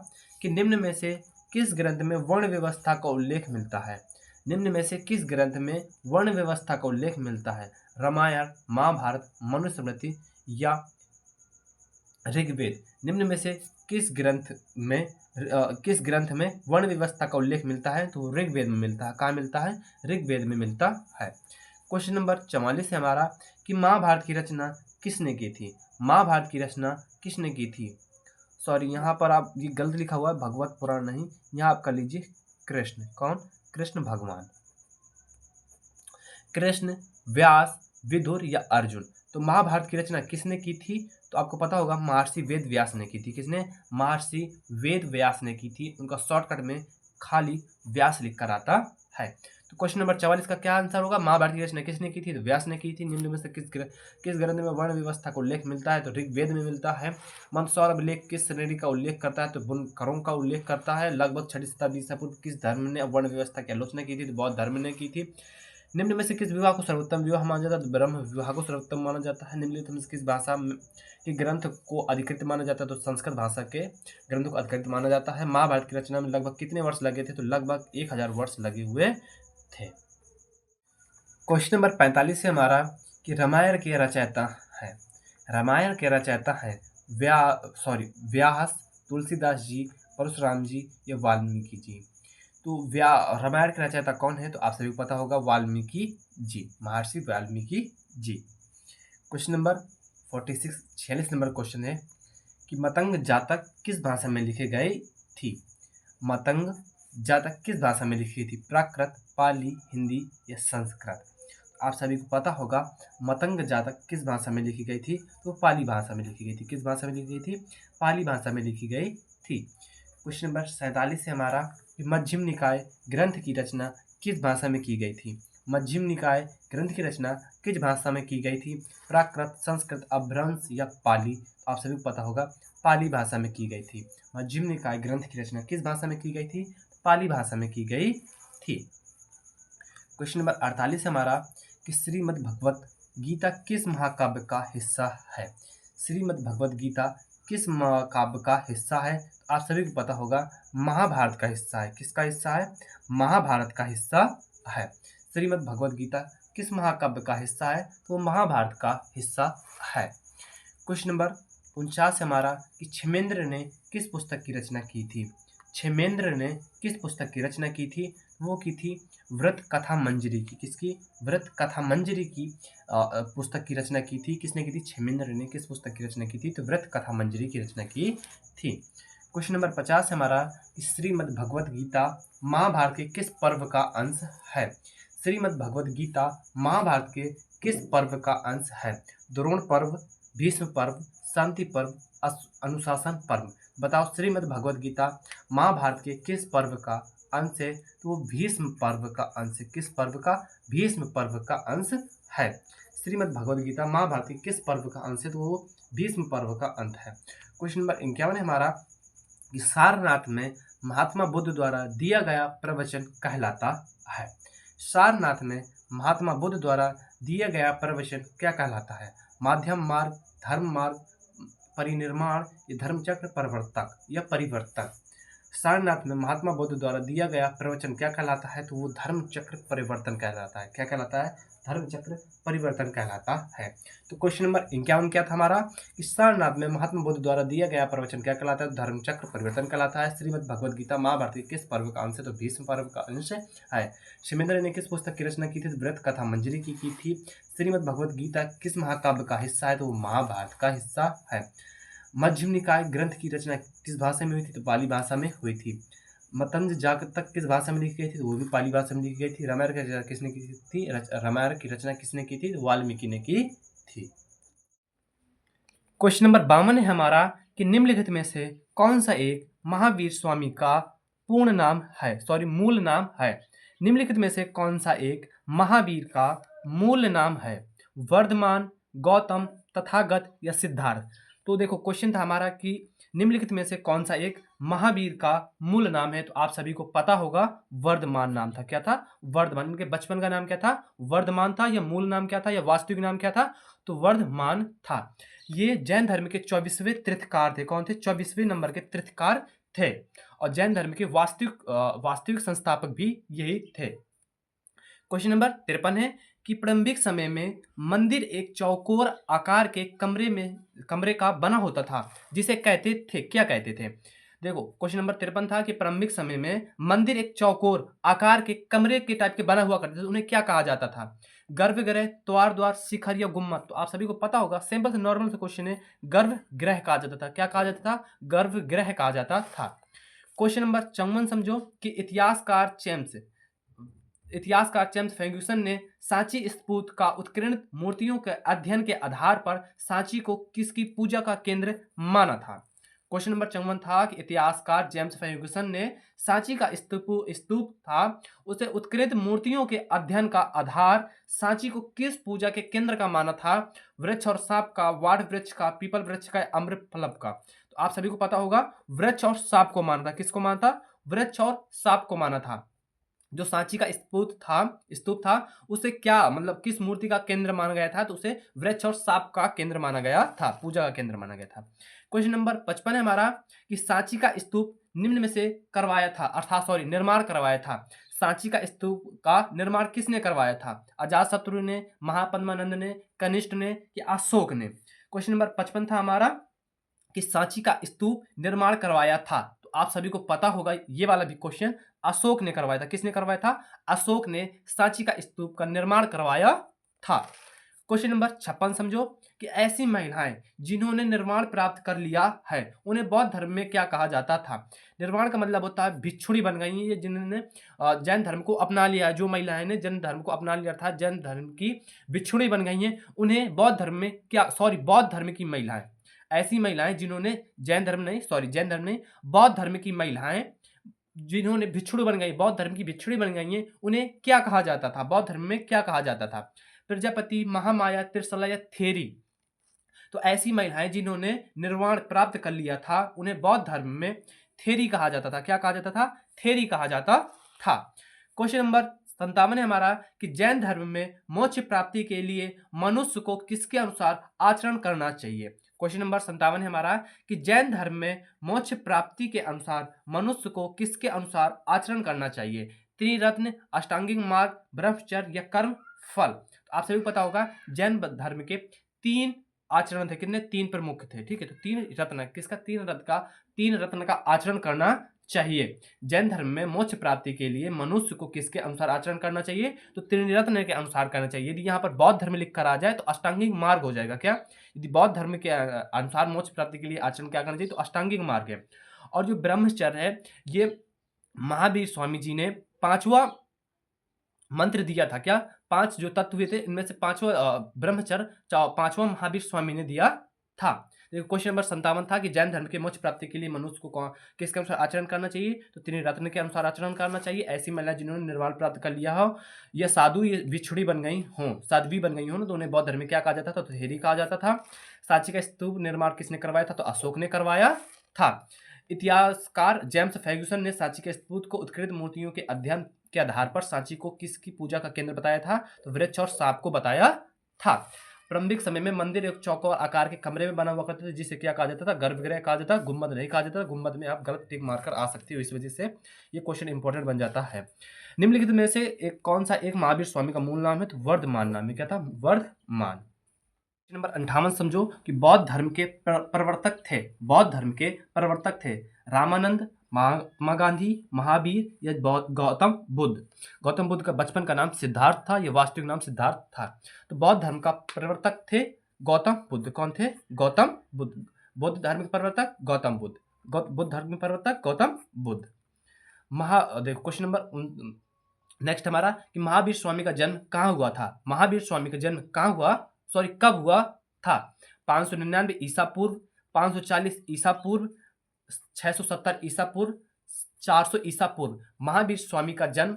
Speaker 1: कि निम्न में से किस ग्रंथ में वर्ण व्यवस्था का उल्लेख मिलता है?
Speaker 2: निम्न में से किस ग्रंथ में वर्ण व्यवस्था का उल्लेख मिलता है? रामायण, महाभारत, मनुस्मृति या ऋग्वेद। निम्न में से किस ग्रंथ में वर्ण व्यवस्था का उल्लेख मिलता है? तो ऋग्वेद में मिलता है। कहाँ मिलता है? ऋग्वेद में मिलता है। क्वेश्चन नंबर 44 है हमारा कि महाभारत की रचना किसने की थी? महाभारत की रचना किसने की थी? सॉरी, यहाँ पर आप ये गलत लिखा हुआ है, भगवत पुराण नहीं, यहाँ आप कर लीजिए कृष्ण। कौन? कृष्ण भगवान। कृष्ण, व्यास, विदुर या अर्जुन। तो महाभारत की रचना किसने की थी? तो आपको पता होगा महर्षि वेद व्यास ने की थी। किसने? महर्षि वेद व्यास ने की थी। उनका शॉर्टकट में खाली व्यास लिखकर आता है। तो क्वेश्चन नंबर 44 का क्या आंसर होगा? महाभारत की रचना किसने की थी? तो व्यास ने की थी। निम्न में से किस ग्रंथ में वर्ण व्यवस्था का उल्लेख मिलता है? तो ऋग्वेद में मिलता है। मंदसौर लेख किस श्रेणी का उल्लेख करता है? तो बुनकरों का उल्लेख करता है। लगभग 6वीं शताब्दी ईसा पूर्व किस धर्म ने वर्ण व्यवस्था की आलोचना की थी? तो बौद्ध धर्म ने की थी। निम्न में से किस विवाह को सर्वोत्तम विवाह माना जाता है? तो ब्रह्म विवाह को सर्वोत्तम माना जाता है। निम्नलिखित में से किस भाषा के ग्रंथ को अधिकृत माना जाता है? तो संस्कृत भाषा के ग्रंथों को अधिकृत माना जाता है। महाभारत की रचना में लगभग कितने वर्ष लगे थे? तो लगभग 1000 वर्ष लगे हुए थे। क्वेश्चन नंबर 45 है हमारा कि रामायण के रचयिता है। रामायण के रचयिता है व्यास, तुलसीदास जी, परशुराम जी या वाल्मीकि जी। तो रामायण के रचयिता कौन है? तो आप सभी को पता होगा वाल्मीकि जी, महर्षि Valmiki ji. Question number 46 number question है कि मतंग जातक किस भाषा में लिखे गए थी? मतंग जातक किस भाषा में लिखी थी? प्राकृत, पाली, हिंदी या संस्कृत। आप सभी को पता होगा मतंग जातक किस भाषा में लिखी गई थी? तो पाली भाषा में लिखी गई थी। किस भाषा में लिखी गई थी? पाली भाषा में लिखी गई थी। क्वेश्चन नंबर 47 है हमारा कि मध्यम निकाय ग्रंथ की रचना किस भाषा में की गई थी? मध्यम निकाय ग्रंथ की रचना किस भाषा में की गई थी? प्राकृत, संस्कृत, अपभ्रंश या पाली। आप सभी को पता होगा पाली भाषा में की गई थी। मध्यम निकाय ग्रंथ की रचना किस भाषा में की गई थी? पाली भाषा में की गई थी। क्वेश्चन नंबर 48 हमारा कि श्रीमद् भगवत गीता किस महाकाव्य का हिस्सा है? श्रीमद् भगवत गीता किस महाकाव्य का हिस्सा है? आप सभी को पता होगा महाभारत का हिस्सा है। किसका हिस्सा है? महाभारत का हिस्सा है। श्रीमद् भगवत गीता किस महाकाव्य का हिस्सा है? तो महाभारत का हिस्सा है। क्वेश्चन नंबर 49 हमारा कि क्षेमेंद्र ने किस पुस्तक की रचना की थी? क्षेमेंद्र ने किस पुस्तक की रचना की थी? वो की थी व्रत कथा मंजरी की। किसकी? व्रत कथा मंजरी की पुस्तक की रचना की थी। किसने की थी? क्षेमेंद्र ने किस पुस्तक की रचना की थी? तो व्रत कथा मंजरी की रचना की थी। क्वेश्चन नंबर 50 हमारा कि श्रीमद् भगवत गीता महाभारत के किस पर्व का अंश है? श्रीमद् भगवत गीता महाभारत के किस पर्व का अंश है? द्रोण पर्व, भीष्म पर्व, शांति पर्व, अनुशासन पर्व। बताओ श्रीमद् भगवत गीता महाभारत के किस पर्व का अंश है? तो वो भीष्म पर्व का अंश है। किस पर्व का? भीष्म पर्व का अंश है। श्रीमद् भगवत गीता महाभारत के किस पर्व का अंश है? तो वो भीष्म पर्व का अंत है। क्वेश्चन नंबर 51 है हमारा कि सारनाथ में महात्मा बुद्ध द्वारा दिया गया प्रवचन कहलाता है। सारनाथ में महात्मा बुद्ध द्वारा दिया गया प्रवचन क्या कहलाता है? माध्यम मार्ग, धर्म मार्ग, परिनिर्माण या धर्मचक्र परिवर्तन। सारनाथ में महात्मा बुद्ध द्वारा दिया गया प्रवचन क्या कहलाता है? तो वो धर्मचक्र परिवर्तन कहलाता है। क्या कहलाता है? धर्मचक्र परिवर्तन कहलाता है। तो क्वेश्चन नंबर 51 क्या था हमारा कि सारनाथ में महात्मा बुद्ध द्वारा दिया गया प्रवचन क्या कहलाता है? धर्मचक्र परिवर्तन कहलाता है। श्रीमद् भगवत गीता महाभारत के किस पर्व का अंश है? तो भीष्म पर्व का अंश है। क्षेमेंद्र ने किस पुस्तक की रचना की थी? व्रत कथा मंजरी की थी। श्रीमद् भगवत गीता किस महाकाव्य का हिस्सा है? तो वो महाभारत का हिस्सा है। मध्यम निकाय ग्रंथ की रचना किस भाषा में हुई थी? तो पाली भाषा में हुई थी। मतंग जातक किस भाषा में लिखी गई थी? तो वो भी पाली भाषा में लिखी गई थी। रामायण की रचना किसने की थी? रामायण की रचना किसने की थी? वाल्मीकि ने की थी। क्वेश्चन नंबर 52 है हमारा कि निम्नलिखित में से कौन सा एक महावीर स्वामी का पूर्ण नाम है? मूल नाम है। निम्नलिखित में से कौन सा एक महावीर का मूल नाम है? वर्धमान, गौतम, तथागत या सिद्धार्थ। तो देखो क्वेश्चन था हमारा कि निम्नलिखित में से कौन सा एक महावीर का मूल नाम है? तो आप सभी को पता होगा वर्धमान नाम था। क्या था? वर्धमान। इनके बचपन का नाम क्या था? वर्धमान था। या मूल नाम क्या था? या वास्तविक नाम क्या था? तो वर्धमान था। ये जैन धर्म के 24वें तीर्थकार थे। कौन थे? 24वें नंबर के तीर्थकार थे। और जैन धर्म के वास्तविक संस्थापक भी यही थे। क्वेश्चन नंबर 53 है कि प्रारंभिक समय में मंदिर एक चौकोर आकार के कमरे का बना होता था, जिसे कहते थे, क्या कहते थे? देखो, क्वेश्चन नंबर 53 था कि प्रारंभिक समय में मंदिर एक चौकोर आकार के कमरे के टाइप के बना हुआ करते थे, उन्हें क्या कहा जाता था? गर्भगृह, द्वार, शिखर या गुम्मद? तो आप सभी को पता होगा, सिंपल से नॉर्मल से क्वेश्चन है, गर्भगृह कहा जाता था। क्या कहा जाता था? गर्भगृह कहा जाता था। क्वेश्चन नंबर 54 समझो कि इतिहासकार जेम्स फर्ग्यूसन ने सांची स्तूप का उत्कीर्णित मूर्तियों के अध्ययन के आधार पर सांची को किसकी पूजा का केंद्र माना था? क्वेश्चन नंबर 54 था कि इतिहासकार जेम्स फर्ग्यूसन ने सांची का स्तूप था उसे उत्कीर्णित मूर्तियों के अध्ययन का आधार सांची को किस पूजा के केंद्र का माना था? वृक्ष और सांप का, वाड़ वृक्ष का, पीपल वृक्ष का, अम्रफल का? तो आप सभी को पता होगा, वृक्ष और सांप को माना था। किसको माना था? वृक्ष और सांप को माना था। जो सांची का स्तूप था उसे क्या, मतलब किस मूर्ति का केंद्र माना गया था? तो उसे वृक्ष और सांप का केंद्र माना गया था, पूजा का केंद्र माना गया था। क्वेश्चन नंबर 55 है हमारा कि सांची का स्तूप निम्न में से करवाया था, अर्थात निर्माण करवाया था। सांची का स्तूप का निर्माण किसने करवाया था? अजातशत्रु ने, महापद्मानंद ने, कनिष्ठ ने या अशोक ने? क्वेश्चन नंबर 55 था हमारा कि सांची का स्तूप निर्माण करवाया था। तो आप सभी को पता होगा, ये वाला भी क्वेश्चन अशोक ने करवाया था। किसने करवाया था? अशोक ने सांची का स्तूप का निर्माण करवाया था। क्वेश्चन नंबर 56 समझो कि ऐसी महिलाएं जिन्होंने निर्वाण प्राप्त कर लिया है उन्हें बौद्ध धर्म में क्या कहा जाता था? निर्वाण का मतलब होता है भिक्षुणी बन गई है, जिन्होंने जैन धर्म को अपना लिया है। जो महिलाएं ने जैन धर्म को अपना लिया था, जैन धर्म की भिक्षुणी बन गई हैं, उन्हें बौद्ध धर्म की महिलाएं, ऐसी महिलाएं जिन्होंने जैन धर्म नहीं, बौद्ध धर्म की महिलाएं जिन्होंने भिक्षुणी बन गई, बौद्ध धर्म की भिक्षुणी बन गई हैं, उन्हें क्या कहा जाता था? बौद्ध धर्म में क्या कहा जाता था? प्रजापति, महामाया, त्रिशला या थेरी? तो ऐसी महिलाएं जिन्होंने निर्वाण प्राप्त कर लिया था उन्हें बौद्ध धर्म में थेरी कहा जाता था। क्या कहा जाता था? थेरी कहा जाता था। क्वेश्चन नंबर 57 है हमारा कि जैन धर्म में मोक्ष प्राप्ति के लिए मनुष्य को किसके अनुसार आचरण करना चाहिए? क्वेश्चन नंबर 57 है हमारा कि जैन धर्म में मोक्ष प्राप्ति के अनुसार मनुष्य को किसके अनुसार आचरण करना चाहिए? त्रिरत्न, अष्टांगिक मार्ग, ब्रह्मचर्य या कर्म फल? तो आप सभी को पता होगा, जैन धर्म के 3 आचरण थे। कितने? 3 प्रमुख थे। ठीक है, तो 3 रत्न, किसका? 3 रत्न का आचरण करना चाहिए। जैन धर्म में मोक्ष प्राप्ति के लिए मनुष्य को किसके अनुसार आचरण करना चाहिए? तो त्रिरत्न के अनुसार करना चाहिए। यदि यहाँ पर बौद्ध धर्म लिख कर आ जाए तो अष्टांगिक मार्ग हो जाएगा। क्या? यदि बौद्ध धर्म के अनुसार मोक्ष प्राप्ति के लिए आचरण क्या करना चाहिए? तो अष्टांगिक मार्ग है। और जो ब्रह्मचर्य है, ये महावीर स्वामी जी ने 5वां मंत्र दिया था। क्या? 5 जो तत्व हुए थे इनमें से 5वां ब्रह्मचर्य 5वां महावीर स्वामी ने दिया था। देखो, क्वेश्चन नंबर 57 था कि जैन धर्म के मोक्ष प्राप्ति के लिए मनुष्य को किसके अनुसार आचरण करना चाहिए? तो त्रिरत्न के अनुसार आचरण करना चाहिए। ऐसी महिला जिन्होंने निर्वाण प्राप्त कर लिया हो, या साधु, ये भिक्षुणी बन गई हों, साध्वी बन गई हों, तो उन्हें बौद्ध धर्म में क्या कहा जाता था? तो थेरी कहा जाता था। सांची का स्तूप निर्माण किसने करवाया था? तो अशोक ने करवाया था। इतिहासकार जेम्स फर्ग्यूसन ने सांची के स्तूप को उत्कीर्णित मूर्तियों के अध्ययन के आधार पर सांची को किसकी पूजा का केंद्र बताया था? तो वृक्ष और सांप को बताया था। प्रारंभिक समय में मंदिर एक चौकोर आकार के कमरे में बना हुआ करते थे, जिसे क्या कहा जाता था? गर्भगृह कहा जाता था, गुम्बद नहीं कहा जाता था। गुम्बद में आप गलत टिक मारकर आ सकती हो, इस वजह से ये क्वेश्चन इंपॉर्टेंट बन जाता है। निम्नलिखित में से कौन सा एक महावीर स्वामी का मूल नाम है? तो वर्धमान नाम है। क्या था? वर्धमान। नंबर 58 समझो कि बौद्ध धर्म के प्रवर्तक थे रामानंद, महात्मा गांधी, महावीर या गौतम बुद्ध? गौतम बुद्ध का बचपन का नाम सिद्धार्थ था, या वास्तविक नाम सिद्धार्थ था। तो बौद्ध धर्म का प्रवर्तक थे गौतम बुद्ध। कौन थे? गौतम बुद्ध। बौद्ध धर्म के प्रवर्तक गौतम बुद्ध। बुद्ध धर्म के प्रवर्तक गौतम बुद्ध। देखो, क्वेश्चन नंबर नेक्स्ट हमारा कि महावीर स्वामी का जन्म कहाँ हुआ था? महावीर स्वामी का जन्म कब हुआ था? 599 ईसा पूर्व, 540 ईसा पूर्व, 670 ईसा पूर्व, 400 ईसा पूर्व महावीर स्वामी का जन्म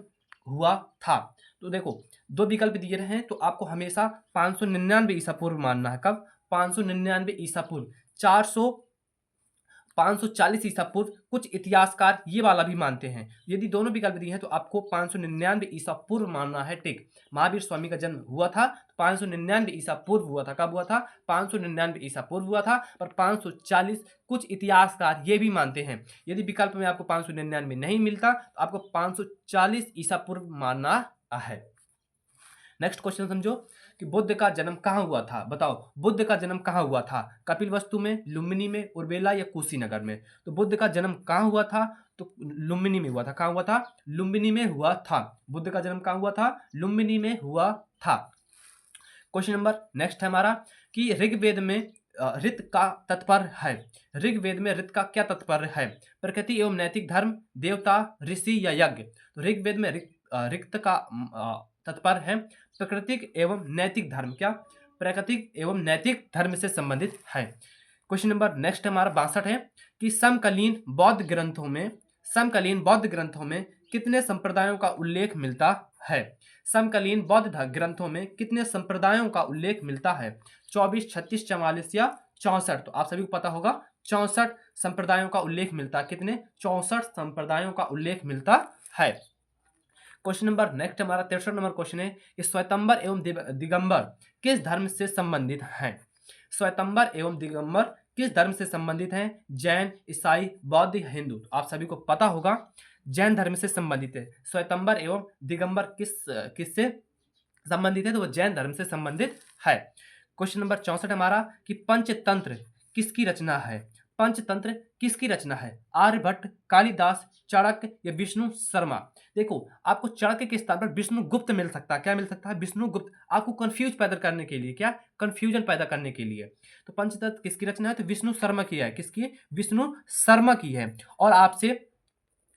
Speaker 2: हुआ था। तो देखो, 2 विकल्प दिए रहे हैं, तो आपको हमेशा 599 ईसा पूर्व मानना है। कब? 599 ईसा पूर्व। 540 ईसा पूर्व कुछ इतिहासकार ये वाला भी मानते हैं। यदि दोनों विकल्प दिए हैं तो आपको 599 ईसा पूर्व मानना है। टिक। महावीर स्वामी का जन्म हुआ था 599 ईसा पूर्व हुआ था। कब हुआ था? 599 ईसा पूर्व हुआ था। पर 540 कुछ इतिहासकार ये भी मानते हैं। यदि विकल्प में आपको 599 नहीं मिलता तो आपको 540 ईसा पूर्व मानना है। नेक्स्ट क्वेश्चन समझो कि बुद्ध का जन्म कहाँ हुआ था। बताओ बुद्ध का जन्म कहाँ हुआ था, कपिलवस्तु में, लुम्बिनी में, उर्वेला या कुशीनगर में। तो बुद्ध का जन्म कहाँ हुआ था, तो लुम्बिनी में हुआ था। कहाँ हुआ था, लुम्बिनी में हुआ था। बुद्ध का जन्म कहाँ हुआ था, लुम्बिनी में हुआ था। क्वेश्चन नंबर नेक्स्ट है हमारा कि ऋग्वेद में ऋत का तात्पर्य है। ऋग्वेद में ऋत का क्या तात्पर्य है, प्रकृति एवं नैतिक धर्म, देवता, ऋषि या यज्ञ। तो ऋग्वेद में ऋत का तात्पर्य है प्राकृतिक एवं नैतिक धर्म। क्या, प्राकृतिक एवं नैतिक धर्म से संबंधित है। क्वेश्चन नंबर नेक्स्ट हमारा 62 है कि समकालीन बौद्ध ग्रंथों में कितने संप्रदायों का उल्लेख मिलता है। समकालीन बौद्ध ग्रंथों में कितने संप्रदायों का उल्लेख मिलता है, 24, 36, 44 या 64। तो आप सभी को पता होगा 64 संप्रदायों का उल्लेख मिलता है। कितने, 64 संप्रदायों का उल्लेख मिलता है। क्वेश्चन नंबर नेक्स्ट हमारा 63 नंबर क्वेश्चन है कि श्वेतंबर एवं दिगंबर किस धर्म से संबंधित हैं। श्वेतंबर एवं दिगंबर किस धर्म से संबंधित हैं, जैन, ईसाई, बौद्ध, हिंदू। तो आप सभी को पता होगा जैन धर्म से संबंधित है। श्वेतंबर एवं दिगंबर किससे संबंधित है, तो वो जैन धर्म से संबंधित है। क्वेश्चन नंबर 64 हमारा कि पंचतंत्र किसकी रचना है। पंचतंत्र किसकी रचना है, आर्यभट्ट, कालिदास, चाणक्य या विष्णु शर्मा। देखो आपको चाणक्य के स्थान पर विष्णु गुप्त मिल सकता है। क्या मिल सकता है, विष्णु गुप्त। आपको कंफ्यूज पैदा करने के लिए, क्या, कंफ्यूजन पैदा करने के लिए। तो पंचतंत्र किसकी रचना है, तो विष्णु शर्मा की है। किसकी, विष्णु शर्मा की है। और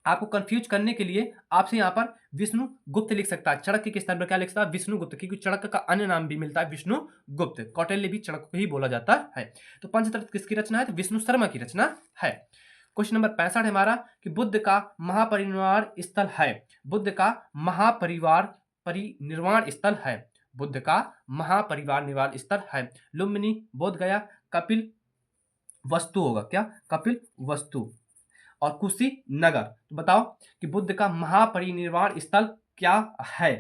Speaker 2: आपको कंफ्यूज करने के लिए आपसे यहाँ पर विष्णु गुप्त लिख सकता है। चाणक्य के स्थान पर क्या लिख सकता है, विष्णु गुप्त, क्योंकि चाणक्य का अन्य नाम भी मिलता है विष्णु गुप्त। कौटिल्य भी चाणक्य को ही बोला जाता है। तो पंचतंत्र किसकी रचना है, तो विष्णु शर्मा की रचना है। क्वेश्चन नंबर 65 है हमारा कि बुद्ध का महापरिनिर्वाण स्थल है। बुद्ध का परिनिर्वाण स्थल है। बुद्ध का महापरिनिर्वाण स्थल है लुम्बिनी, बोध गया, कपिल वस्तु होगा। क्या, कपिल वस्तु और कुशीनगर। तो बताओ कि बुद्ध का महापरिनिर्वाण स्थल क्या है।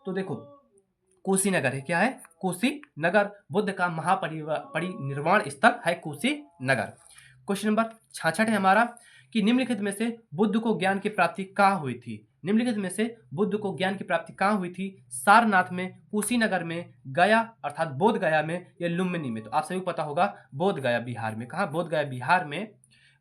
Speaker 2: तो देखो कुशीनगर है। क्या है, कुशीनगर। बुद्ध का महापरिनिर्वाण स्थल है कुशीनगर। क्वेश्चन नंबर 66 है हमारा कि निम्नलिखित में से बुद्ध को ज्ञान की प्राप्ति कहाँ हुई थी। निम्नलिखित में से बुद्ध को ज्ञान की प्राप्ति कहाँ हुई थी, सारनाथ में, कुशीनगर में, गया अर्थात बोध गया में या लुम्बिनी में। तो आप सभी को पता होगा बोध गया बिहार में। कहाँ, बोध गया बिहार में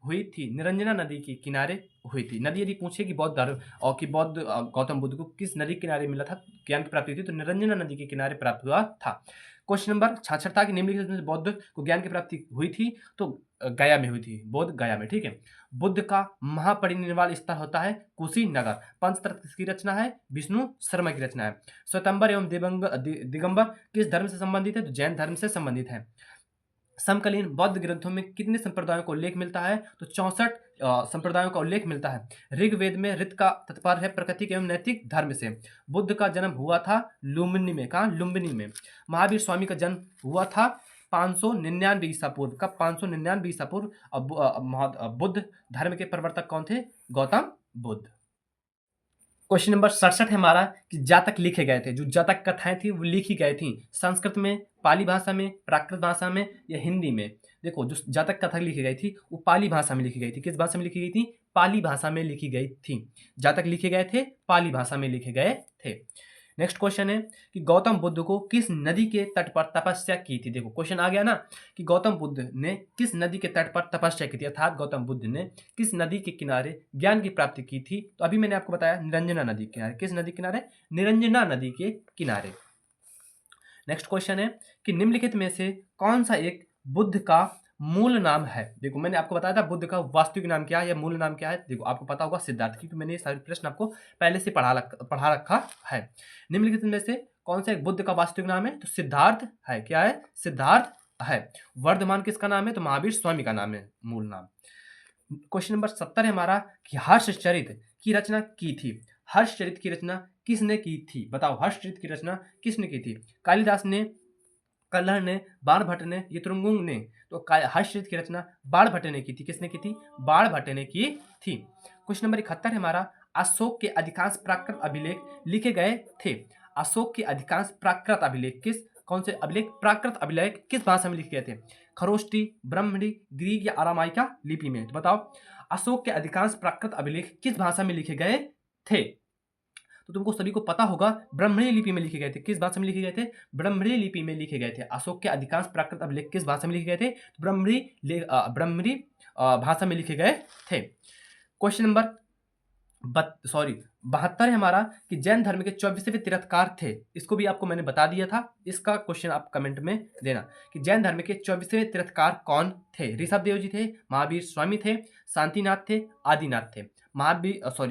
Speaker 2: हुई थी, निरंजना नदी के किनारे हुई थी। नदी यदि पूछे कि बौद्ध धर्म और कि बौद्ध गौतम बुद्ध को किस नदी के किनारे मिला था ज्ञान की प्राप्ति हुई थी, तो निरंजना नदी के किनारे प्राप्त हुआ था। क्वेश्चन नंबर 66 था कि निम्नलिखित में बौद्ध को ज्ञान की प्राप्ति हुई थी, तो गया में हुई थी, बोध गया में। ठीक है। बुद्ध का महापरिनिर्वाण स्थल होता है कुशीनगर। पंचतंत्र किसकी रचना है, विष्णु शर्मा की रचना है। श्वेतंबर एवं दिगंबर किस धर्म से संबंधित है, तो जैन धर्म से संबंधित है। समकालीन बौद्ध ग्रंथों में कितने संप्रदायों का उल्लेख मिलता है, तो 64 संप्रदायों का उल्लेख मिलता है। ऋग्वेद में ऋत का तात्पर्य है प्राकृतिक एवं नैतिक धर्म से। बुद्ध का जन्म हुआ था लुम्बिनी में। कहाँ, लुम्बिनी में। महावीर स्वामी का जन्म हुआ था 599 ईसा पूर्व। कब, 599 ईसा पूर्व। बुद्ध धर्म के प्रवर्तक कौन थे, गौतम बुद्ध। क्वेश्चन नंबर 67 है हमारा कि जातक लिखे गए थे। जो जातक कथाएं थी वो लिखी गई थी संस्कृत में, पाली भाषा में, प्राकृत भाषा में या हिंदी में। देखो जो जातक कथा लिखी गई थी वो पाली भाषा में लिखी गई थी। किस भाषा में लिखी गई थी, पाली भाषा में लिखी गई थी। जातक लिखे गए थे, पाली भाषा में लिखे गए थे। नेक्स्ट क्वेश्चन है कि गौतम बुद्ध को किस नदी के तट पर तपस्या की थी। देखो क्वेश्चन आ गया ना कि गौतम बुद्ध ने किस नदी के तट पर तपस्या की थी, अर्थात गौतम बुद्ध ने किस नदी के किनारे ज्ञान की प्राप्ति की थी। तो अभी मैंने आपको बताया निरंजना नदी के किनारे। किस नदी के किनारे, निरंजना नदी के किनारे। नेक्स्ट क्वेश्चन है कि निम्नलिखित में से कौन सा एक बुद्ध का मूल नाम है। देखो मैंने आपको बताया था बुद्ध का वास्तविक नाम क्या है या मूल नाम क्या है। देखो आपको पता होगा सिद्धार्थ, क्योंकि मैंने ये सारे प्रश्न आपको पहले से पढ़ा रखा है। निम्नलिखित में से कौन सा एक बुद्ध का वास्तविक नाम है, तो सिद्धार्थ है। क्या है, सिद्धार्थ है। वर्धमान किसका नाम है, तो महावीर स्वामी का नाम है मूल नाम। क्वेश्चन नंबर 70 है हमारा कि हर्षचरित की रचना की थी। हर्षचरित की रचना किसने की थी, बताओ हर्षचरित की रचना किसने की थी। कालिदास ने, कल्हड़ ने, बाणभट्ट ने, यतुरंगुंग ने। तो हर्षचरित की रचना बाणभट्ट ने की थी। किसने की थी, बाणभट्ट ने की थी। क्वेश्चन नंबर 71 है हमारा अशोक के अधिकांश प्राकृत अभिलेख लिखे गए थे। अशोक के अधिकांश प्राकृत अभिलेख कौन से अभिलेख, प्राकृत अभिलेख किस भाषा में लिखे गए थे, खरोष्टी, ब्राह्मणी, ग्रीक या अरामाइका लिपि में। तो बताओ अशोक के अधिकांश प्राकृत अभिलेख किस भाषा में लिखे गए थे। तो तुमको सभी को पता होगा ब्राह्मणी लिपि में लिखे गए थे। किस भाषा में लिखे गए थे? ब्राह्मणी लिपि में लिखे गए थे। अशोक के अधिकांश प्राकृत अभिलेख किस भाषा में लिखे गए थे? ब्राह्मणी भाषा में लिखे गए थे। क्वेश्चन नंबर 72 है हमारा कि जैन धर्म के 24वें तीर्थकार थे। इसको भी आपको मैंने बता दिया था। इसका क्वेश्चन आप कमेंट में देना कि जैन धर्म के 24वें तीर्थकार कौन थे? ऋषभ देव जी थे, महावीर स्वामी थे, शांतिनाथ थे, आदिनाथ थे।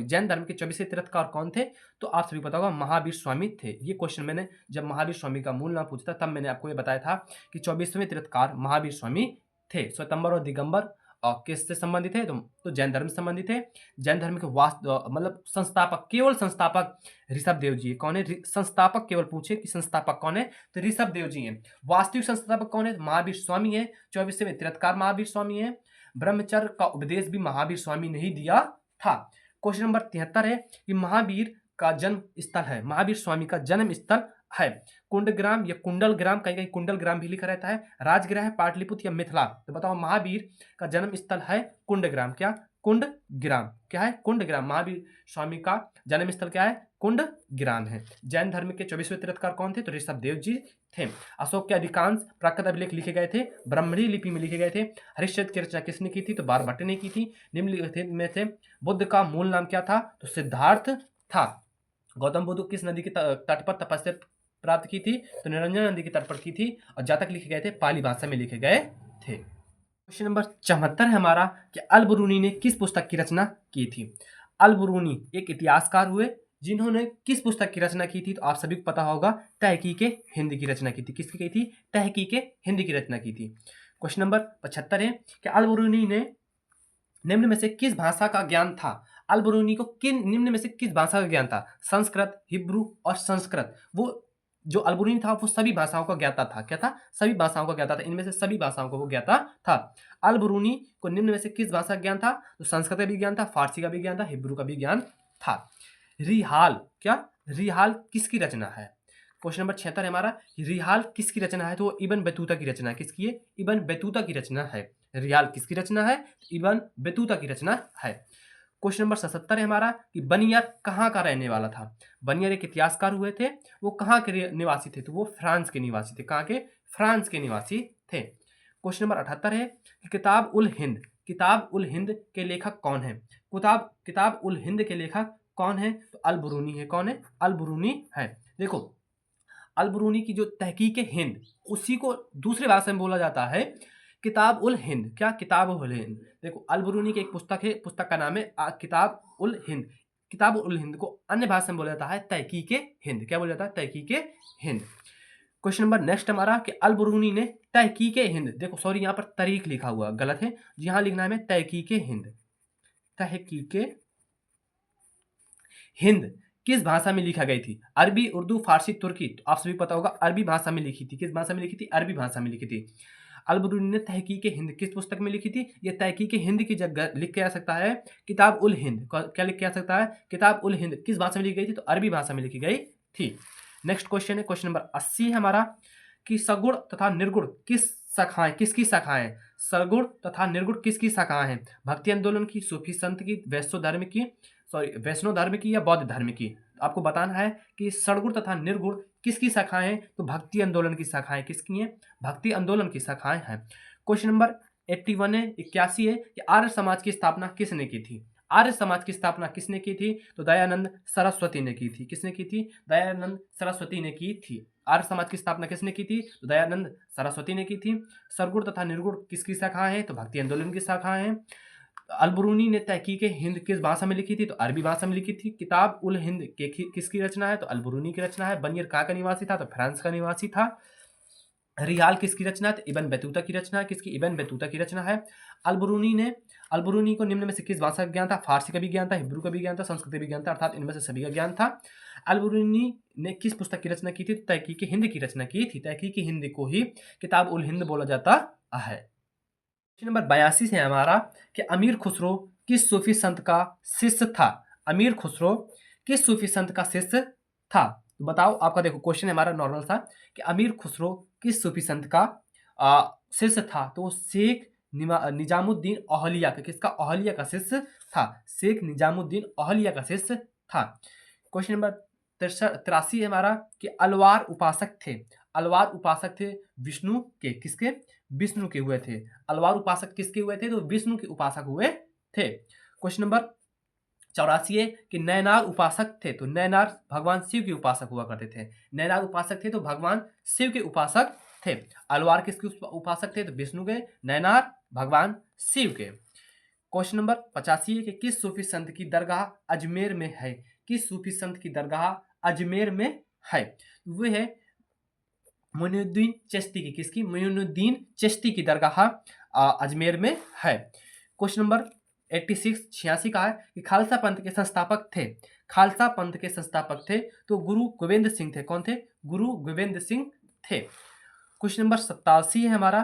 Speaker 2: जैन धर्म के 24वें तीर्थकार कौन थे? तो आप सभी को पता होगा महावीर स्वामी थे। ये क्वेश्चन मैंने जब महावीर स्वामी का मूल नाम पूछा था तब मैंने आपको ये बताया था कि 24वें तीर्थकार महावीर स्वामी थे। श्वेतंबर और दिगंबर किससे संबंधित है? तो जैन धर्म से संबंधित है। जैन धर्म के मतलब संस्थापक, केवल संस्थापक ऋषभ देव जी है। कौन है? संस्थापक केवल पूछे कि संस्थापक कौन है, तो ऋषभ देव जी हैं। वास्तविक संस्थापक कौन है? महावीर स्वामी है। 24वें तीर्थकार महावीर स्वामी है। ब्रह्मचर्य का उपदेश भी महावीर स्वामी ने ही दिया था। क्वेश्चन नंबर 73 है कि महावीर का जन्म स्थल है, महावीर स्वामी का जन्म स्थल है कुंडग्राम या कुंडल ग्राम, कहीं कहीं कुंडल ग्राम भी लिखा रहता है, राजगृह है, पाटलिपुत्र या मिथिला। तो बताओ महावीर का जन्म स्थल है कुंडग्राम। क्या? कुंडग्राम। क्या है? कुंडग्राम। महावीर स्वामी का जन्म स्थल क्या है? कुंडग्राम है। जैन धर्म के 24वें तीर्थकार कौन थे? तो ऋषभ देव जी थे। अशोक के अधिकांश प्राकृत अभिलेख लिखे गए थे ब्राह्मणी लिपि में लिखे गए थे। हरिश्चंद्र की रचना किसने की थी? तो बारभट्ट ने की थी। निम्नलिखित में से बुद्ध का मूल नाम क्या था? तो सिद्धार्थ था। गौतम बुद्ध किस नदी के तट पर तपस्या प्राप्त की थी? तो निरंजन नदी के तट पर की थी। और जातक लिखे गए थे पाली भाषा में लिखे गए थे। क्वेश्चन नंबर 74 है हमारा कि अल बरूनी ने किस पुस्तक की रचना की थी? अल बरूनी एक इतिहासकार हुए जिन्होंने किस पुस्तक की रचना की थी? तो आप सभी को पता होगा तहकीके हिंद की रचना की थी। किसकी की थी? तहकीके हिंद की रचना की थी। क्वेश्चन नंबर 75 है कि अल बरूनी ने निम्न में से किस भाषा का ज्ञान था? अल बरूनी को किन निम्न में से किस भाषा का ज्ञान था? संस्कृत, हिब्रू और संस्कृत। वो जो अल बरूनी था वो सभी भाषाओं का ज्ञाता था। क्या था? सभी भाषाओं का ज्ञाता था। इनमें से सभी भाषाओं को वो ज्ञाता था। अल बरूनी को निम्न में से किस भाषा का ज्ञान था? तो संस्कृत का भी ज्ञान था, फारसी का भी ज्ञान था, हिब्रू का भी ज्ञान था। रिहाल, क्या? रिहाल किसकी रचना है? क्वेश्चन नंबर 76 है हमारा, रिहाल किसकी रचना है? तो वो इब्न बैतूता की रचना है। किसकी है? इब्न बैतूता की रचना है। रिहाल किसकी रचना है? इब्न बैतूता की रचना है। क्वेश्चन नंबर 77 है हमारा कि बनियर कहाँ का रहने वाला था? बनियर एक इतिहासकार हुए थे। वो कहाँ के निवासी थे? तो वो फ्रांस के निवासी थे। कहाँ के? फ्रांस के निवासी थे। क्वेश्चन नंबर 78 है कि किताब उल हिंद, किताब उल हिंद के लेखक कौन है? किताब उल हिंद के लेखक कौन है? तो अल बरूनी है। कौन है? अल बरूनी है। देखो अल बरूनी की जो तहकीक हिंद, उसी को दूसरी भाषा में बोला जाता है किताब उल हिंद। क्या? किताब उल हिंद। देखो अल बरूनी की एक पुस्तक है, पुस्तक का नाम है किताब उल हिंद। किताब उल हिंद को अन्य भाषा में बोला जाता है तहकीक हिंद। क्या बोला जाता है? तहकीक हिंद। क्वेश्चन नंबर नेक्स्ट हमारा कि अल बरूनी ने तहकीक हिंद, देखो सॉरी यहाँ पर तारीख लिखा हुआ गलत है, यहाँ लिखना है हमें तहकीक हिंद। तहकीक हिंद किस भाषा में लिखा गई थी? अरबी, उर्दू, फारसी, तुर्की। तो आप सभी पता होगा अरबी भाषा में लिखी थी। किस भाषा में लिखी थी? अरबी भाषा में लिखी थी। अल बरूनी ने तहकीक हिंद किस पुस्तक में लिखी थी? ये तहकीक हिंद की जगह लिख के आ सकता है किताब उल हिंद। क्या लिख के आ सकता है? किताब उल हिंद किस भाषा में लिखी गई थी? तो अरबी भाषा में लिखी गई थी। नेक्स्ट क्वेश्चन है क्वेश्चन नंबर 80 है हमारा कि सगुण तथा निर्गुण किसकी शाखाएं? सगुण तथा निर्गुण किसकी शाखाएं हैं? भक्ति आंदोलन की, सूफी संत की, वैष्णव धर्म की या बौद्ध धर्म की? आपको बताना है कि सड़गुण तथा निर्गुण किसकी शाखाएं हैं? तो भक्ति आंदोलन की शाखाएं किसकी हैं? भक्ति आंदोलन की शाखाएं हैं। क्वेश्चन नंबर 81 है कि आर्य समाज की स्थापना किसने की थी? आर्य समाज की स्थापना किसने की थी? तो दयानंद सरस्वती ने की थी। किसने की थी? दयानंद सरस्वती ने की थी। आर्य समाज की स्थापना किसने की थी? तो दयानंद सरस्वती ने की थी। सरगुण तथा निर्गुण किसकी शाखाएं हैं? तो भक्ति आंदोलन की शाखाएं हैं। अल बरूनी ने तहकीक हिंद किस भाषा में लिखी थी? तो अरबी भाषा में लिखी थी। किताब उल हिंद किसकी रचना है? तो अल बरूनी की रचना है। बनियर कहाँ का निवासी था? तो फ्रांस का निवासी था। रिहाल किसकी रचना है? तो इब्न बैतूता की रचना है। किसकी? इब्न बैतूता की रचना है। अल बरूनी को निम्न में से किस भाषा का ज्ञान था? फारसी का भी ज्ञान था, हिब्रू का भी ज्ञान था, संस्कृत का भी ज्ञान था, अर्थात इनमें से सभी का ज्ञान था। अल बरूनी ने किस पुस्तक की रचना की थी? तहकीक हिंद की रचना की थी। तहकीक हिंद को ही किताब उल हिंद बोला जाता है। क्वेश्चन नंबर 82 है हमारा कि अमीर खुसरो किस सूफी संत का शिष्य था? अमीर खुसरो किस सूफी संत का शिष्य था? तो बताओ। आपका देखो क्वेश्चन हमारा नॉर्मल था कि अमीर खुसरो किस सूफी संत का शिष्य था? तो वो शेख निजामुद्दीन औलिया का, किसका? औलिया का शिष्य था। शेख निजामुद्दीन औलिया का शिष्य था। क्वेश्चन नंबर 83 है हमारा कि अलवार उपासक थे। अलवार उपासक थे विष्णु के, किसके? विष्णु के हुए थे। अलवार उपासक किसके हुए थे? तो विष्णु के उपासक हुए थे। क्वेश्चन नंबर 84 है कि नैनार उपासक थे, तो नैनार भगवान शिव के उपासक हुआ करते थे। नैनार उपासक थे तो भगवान शिव के उपासक थे। अलवार किसके उपासक थे? तो विष्णु के। नैनार भगवान शिव के। क्वेश्चन नंबर 85 है कि किस सूफी संत की दरगाह अजमेर में है? किस सूफी संत की दरगाह अजमेर में है? वो है मोइनुद्दीन चिश्ती की। किसकी? मोइनुद्दीन चिश्ती की दरगाह अजमेर में है। क्वेश्चन नंबर 86 का है कि खालसा पंथ के संस्थापक थे। खालसा पंथ के संस्थापक थे तो गुरु गोविंद सिंह थे। कौन थे? गुरु गोविंद सिंह थे। क्वेश्चन नंबर 87 है हमारा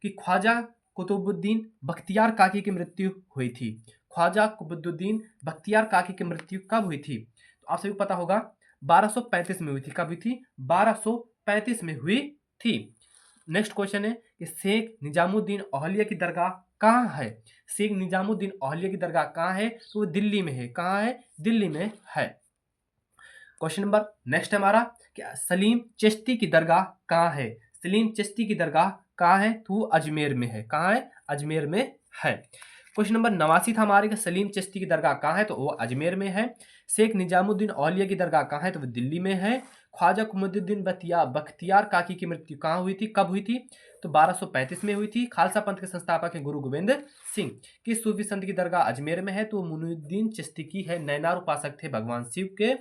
Speaker 2: कि ख्वाजा कुतुबुद्दीन बख्तियार काकी की मृत्यु हुई थी। ख्वाजा कुतुबुद्दीन बख्तियार काकी की मृत्यु कब हुई थी? तो आप सभी को पता होगा 1235 में हुई थी। कब हुई थी? 1235 में हुई थी। नेक्स्ट क्वेश्चन है कि शेख निजामुद्दीन औलिया की दरगाह कहाँ है? शेख निजामुद्दीन औलिया की दरगाह कहाँ है? तो वो दिल्ली में है। कहाँ है? दिल्ली में है। क्वेश्चन नंबर नेक्स्ट हमारा कि सलीम चिश्ती की दरगाह कहाँ है? सलीम चिश्ती की दरगाह कहाँ है? तो वो अजमेर में है। कहाँ है? अजमेर में है। क्वेश्चन नंबर 89 था हमारे कि सलीम चिश्ती की दरगाह कहाँ है? तो वो अजमेर में है। शेख निजामुद्दीन औलिया की दरगाह कहाँ है? तो वो दिल्ली में है। ख्वाजा कुतुबुद्दीन बख्तियार काकी की मृत्यु कहाँ हुई थी? कब हुई थी? तो 1235 में हुई थी। खालसा पंथ के संस्थापक है गुरु गोविंद सिंह। किस सूफी संत की दरगाह अजमेर में है? तो मोइनुद्दीन चिश्ती की है। नैनार उपासक थे भगवान शिव के।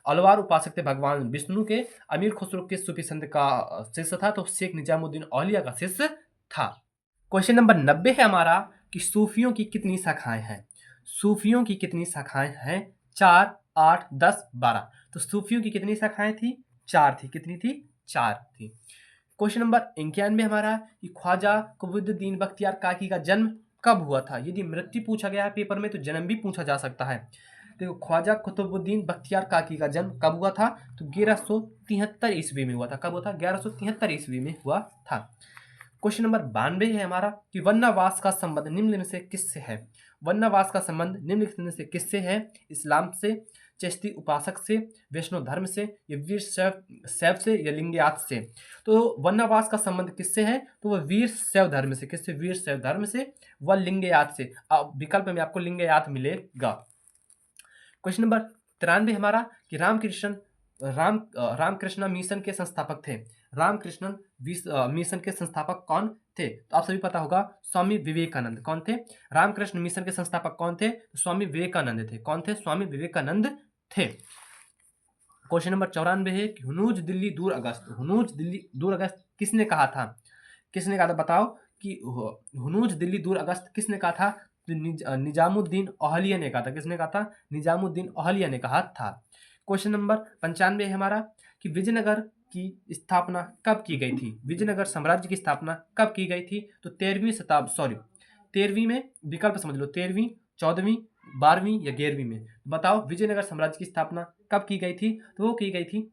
Speaker 2: अलवार उपासक थे भगवान विष्णु के। अमीर खुसरो किस सूफी संत का शिष्य था? तो शेख निजामुद्दीन औलिया का शिष्य था। क्वेश्चन नंबर 90 है हमारा कि सूफियों की कितनी शाखाएं हैं? सूफियों की कितनी शाखाएं हैं? 4, 8, 10, 12। तो सूफियों की कितनी शाखाएं थी? 4 थी। कितनी थी? 4 थी। क्वेश्चन नंबर 91 हमारा कि ख्वाजा कुतुबुद्दीन बख्तियार काकी का जन्म कब हुआ था? यदि मृत्यु पूछा गया है पेपर में तो जन्म भी पूछा जा सकता है। देखो ख्वाजा कुतुबुद्दीन बख्तियार काकी का जन्म कब हुआ था? तो 1173 ईस्वी में हुआ था। कब हुआ था? 1173 ईस्वी में हुआ था। क्वेश्चन नंबर 92 है हमारा कि वन्नावास का संबंध निम्न में से किससे है? वन्नावास का संबंध निम्नलिखित में से किससे है? इस्लाम से, चिश्ती उपासक से, वैष्णव धर्म से, या वीर शैव से, या लिंगायत से? तो वन्नावास का संबंध किससे है? तो वह वीर शैव धर्म से। किससे? वीर शैव धर्म से व लिंगायत से। विकल्प में आपको लिंगायत मिलेगा। क्वेश्चन नंबर 93 हमारा कि रामकृष्ण मिशन के संस्थापक थे। रामकृष्ण मिशन के संस्थापक कौन थे? तो आप सभी पता होगा स्वामी विवेकानंद। कौन थे? रामकृष्ण मिशन के संस्थापक कौन थे? तो स्वामी विवेकानंद थे। कौन थे? स्वामी विवेकानंद थे। क्वेश्चन नंबर 94 है कि हुनूज दिल्ली दूर अगस्त। हुनूज दिल्ली दूर अगस्त किसने कहा था? किसने कहा था? बताओ कि हुनूज दिल्ली दूर अगस्त किसने कहा था? तो निजामुद्दीन औहलिया ने कहा था। किसने कहा था? निजामुद्दीन औहलिया ने कहा था। क्वेश्चन नंबर 95 है हमारा कि विजयनगर की स्थापना कब की गई थी? विजयनगर साम्राज्य की स्थापना कब की गई थी? तो 13वीं में। विकल्प समझ लो, 13वीं, 14वीं, 12वीं या 11वीं में। बताओ विजयनगर साम्राज्य की स्थापना कब की गई थी? तो वो की गई थी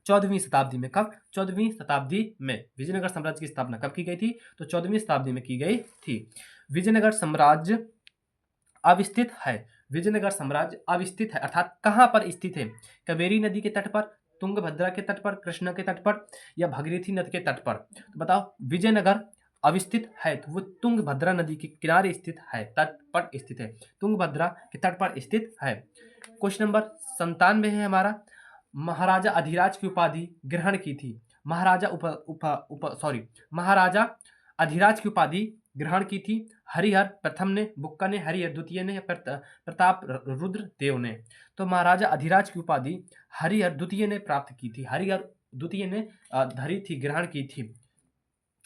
Speaker 2: 14वीं शताब्दी में। कब? 14वीं शताब्दी में। विजयनगर साम्राज्य की स्थापना कब की गई थी? तो 14वीं शताब्दी में की गई थी। विजयनगर साम्राज्य अवस्थित है। विजयनगर साम्राज्य अवस्थित है अर्थात कहाँ पर स्थित है? कावेरी नदी के तट पर, तुंगभद्रा के तट पर, कृष्णा के तट पर, या भागीरथी नदी के तट पर? तो बताओ विजयनगर अवस्थित है तो वो तुंगभद्रा नदी के किनारे स्थित है, तट पर स्थित है, तुंगभद्रा के तट पर स्थित है। क्वेश्चन नंबर 97 है हमारा, महाराजा अधिराज की उपाधि ग्रहण की थी। महाराजा अधिराज की उपाधि ग्रहण की थी हरिहर प्रथम ने, बुक्का ने, हरिहर द्वितीय ने, या प्रताप रुद्र देव ने? तो महाराजा अधिराज की उपाधि हरिहर द्वितीय ने प्राप्त की थी। हरिहर द्वितीय ने धरी थी, ग्रहण की थी।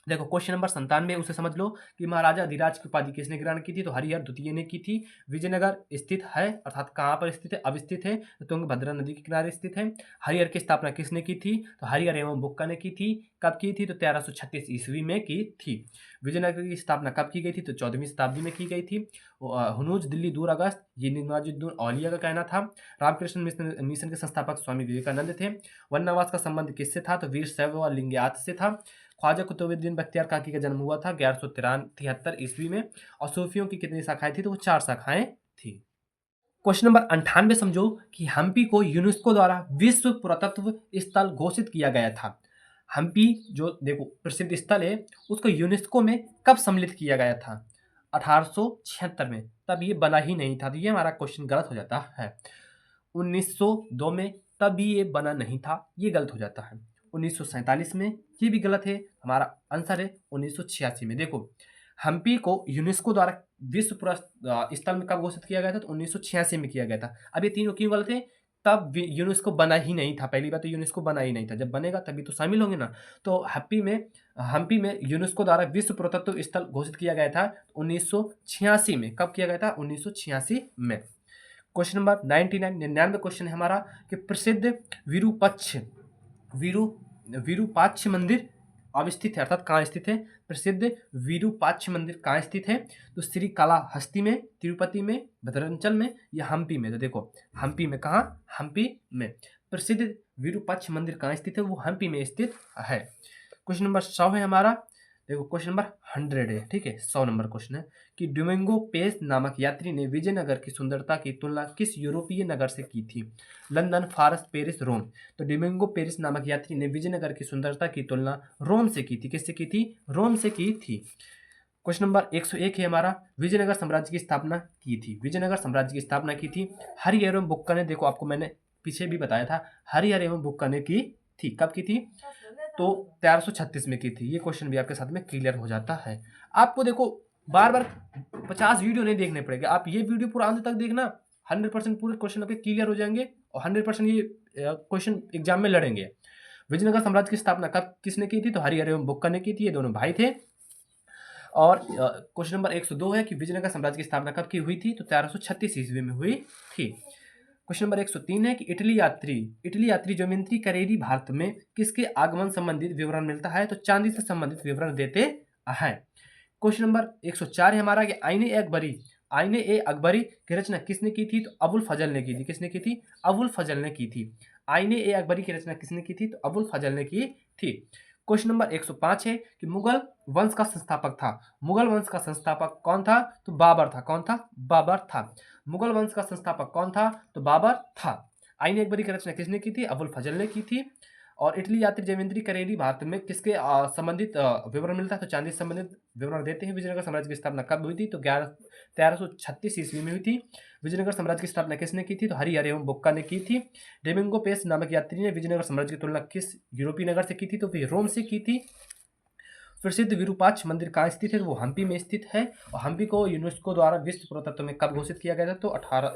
Speaker 2: देखो क्वेश्चन नंबर 97 उसे समझ लो कि महाराजा अधिराज की उपाधि किसने ग्रहण की थी? तो हरिहर द्वितीय ने की थी। विजयनगर स्थित है अर्थात कहाँ पर स्थित है? अवस्थित है, तो तुंगभद्रा नदी के किनारे स्थित है। हरिहर की स्थापना किसने की थी? तो हरिहर एवं बुक्का ने की थी। कब की थी? तो 1336 ईस्वी में की थी। विजयनगर की स्थापना कब की गई थी? तो 14वीं शताब्दी में की गई थी। हुनूज दिल्ली दूर अगस्त ये निजामुद्दीन औलिया का कहना था। रामकृष्ण मिशन के संस्थापक स्वामी विवेकानंद थे। वन्नावास का संबंध किससे था? तो वीर शैव व लिंगायत से था। ख्वाजा कुतुबुद्दीन बख्तियार काकी का जन्म हुआ था 1173 ईस्वी में। और सूफियों की कितनी शाखाएं थी? तो वो 4 शाखाएं थी। क्वेश्चन नंबर 98 समझो कि हम्पी को यूनेस्को द्वारा विश्व पुरातत्व स्थल घोषित किया गया था। हम्पी जो देखो प्रसिद्ध स्थल है उसको यूनेस्को में कब सम्मिलित किया गया था? 1876 में। तब ये बना ही नहीं था, तो ये हमारा क्वेश्चन गलत हो जाता है। 1902 में, तब भी ये बना नहीं था, ये गलत हो जाता है। 1947 में, ये भी गलत है। हमारा आंसर है 1986 में। देखो हम्पी को यूनेस्को द्वारा विश्व स्थल में कब घोषित किया गया था? तो 1986 में किया गया था। अब ये तीनों क्यों गलत है? तब यूनेस्को बना ही नहीं था। पहली बात तो यूनेस्को बना ही नहीं था, जब बनेगा तभी तो शामिल होंगे ना। तो हम्पी में यूनेस्को द्वारा विश्व पुरातत्व स्थल घोषित किया गया था 1986 में। कब किया गया था? 1986 में। क्वेश्चन नंबर 99 क्वेश्चन है हमारा कि प्रसिद्ध विरू विरूपाक्ष मंदिर अवस्थित है, अर्थात कहाँ स्थित है? प्रसिद्ध विरूपाक्ष मंदिर कहाँ स्थित है? तो श्री कालाहस्ती में, तिरुपति में, भद्रांचल में या हम्पी में? तो देखो हम्पी में। कहाँ? हम्पी में। प्रसिद्ध विरूपाक्ष मंदिर कहाँ स्थित है? वो हम्पी में स्थित है। क्वेश्चन नंबर 100 है हमारा। देखो क्वेश्चन नंबर 100 है, ठीक है। 100 नंबर क्वेश्चन है कि डोमिंगो पेस नामक यात्री ने विजयनगर की सुंदरता की तुलना किस यूरोपीय नगर से की थी? लंदन, फारस, पेरिस, रोम। तो डोमिंगो पेरिस नामक यात्री ने विजयनगर की सुंदरता की तुलना रोम से की थी। किससे की थी? रोम से की थी। क्वेश्चन नंबर 101 है हमारा, विजयनगर साम्राज्य की स्थापना की थी। विजयनगर साम्राज्य की स्थापना की थी हरिहर एवं बुक्का ने। देखो आपको मैंने पीछे भी बताया था, हरिहर एवं बुक्का ने की थी। कब की थी? तो 1336 में की थी। ये क्वेश्चन भी आपके साथ में क्लियर हो जाता है। आपको देखो बार बार 50 वीडियो नहीं देखने पड़ेगा, आप ये वीडियो पूरा अंत तक देखना, 100% पूरे क्वेश्चन आपके क्लियर हो जाएंगे और 100% ये क्वेश्चन एग्जाम में लड़ेंगे। विजयनगर साम्राज्य की स्थापना कब किसने की थी? तो हरिहर एवं बुक्का ने की थी। ये दोनों भाई थे। और क्वेश्चन नंबर 102 है कि विजयनगर साम्राज्य की स्थापना कब की हुई थी? तो 1336 ईस्वी में हुई थी। क्वेश्चन नंबर 103 है कि इटली यात्री ज्योमेंत्री करेरी भारत में किसके आगमन संबंधित विवरण मिलता है? तो चांदी से संबंधित विवरण देते हैं। क्वेश्चन नंबर 104 है हमारा कि आईने ए अकबरी की रचना किसने की थी? तो अबुल फजल ने की थी। किसने की थी? अबुल फजल ने की थी। आईने ए अकबरी की रचना किसने की थी? तो अबुल फजल ने की थी। क्वेश्चन नंबर 105 है कि मुगल वंश का संस्थापक था। मुगल वंश का संस्थापक कौन था? तो बाबर था। कौन था? बाबर था। मुगल वंश का संस्थापक कौन था? तो बाबर था। आईने अकबरी की रचना किसने की थी? अबुल फजल ने की थी। और इटली यात्री ज्योमेंत्री करेरी भारत में किसके संबंधित विवरण मिलता है? तो चांदी से संबंधित विवरण देते हैं। विजयनगर साम्राज्य की स्थापना कब हुई थी? तो 1336 ईस्वी में हुई थी। विजयनगर साम्राज्य की स्थापना किसने की थी? तो हरिहर एवं बुक्का ने की थी। डोमिंगो पेस नामक यात्री ने विजयनगर साम्राज्य की तुलना किस यूरोपीय नगर से की थी? तो फिर रोम से की थी। प्रसिद्ध विरूपाक्ष मंदिर कहाँ स्थित है? वो हम्पी में स्थित है। और हम्पी को यूनेस्को द्वारा विश्व पुरातत्व में कब घोषित किया गया था? तो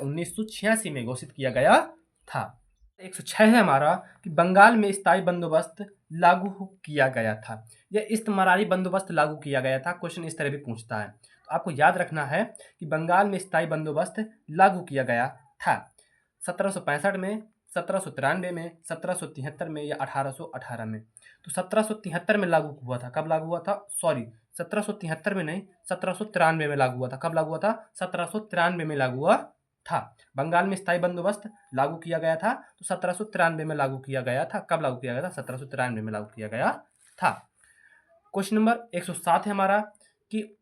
Speaker 2: 1986 में घोषित किया गया था। 106 है हमारा कि बंगाल में स्थायी बंदोबस्त लागू किया गया था। यह इस्तमारारी बंदोबस्त लागू किया गया था। क्वेश्चन इस तरह भी पूछता है, तो आपको याद रखना है कि बंगाल में स्थायी बंदोबस्त लागू किया गया था 1765 में, 1793 में, 1773 में या 1818 में। तो 1773 में लागू हुआ था। कब लागू हुआ था? सॉरी, 1773 में नहीं, 1793 में लागू हुआ था। कब लागू हुआ था? 1793 में लागू हुआ था। बंगाल में स्थायी बंदोबस्त लागू किया गया था तो 1793 में लागू किया गया था। कब लागू किया गया था? 1793 में लागू किया गया था। क्वेश्चन नंबर 107 है हमारा कि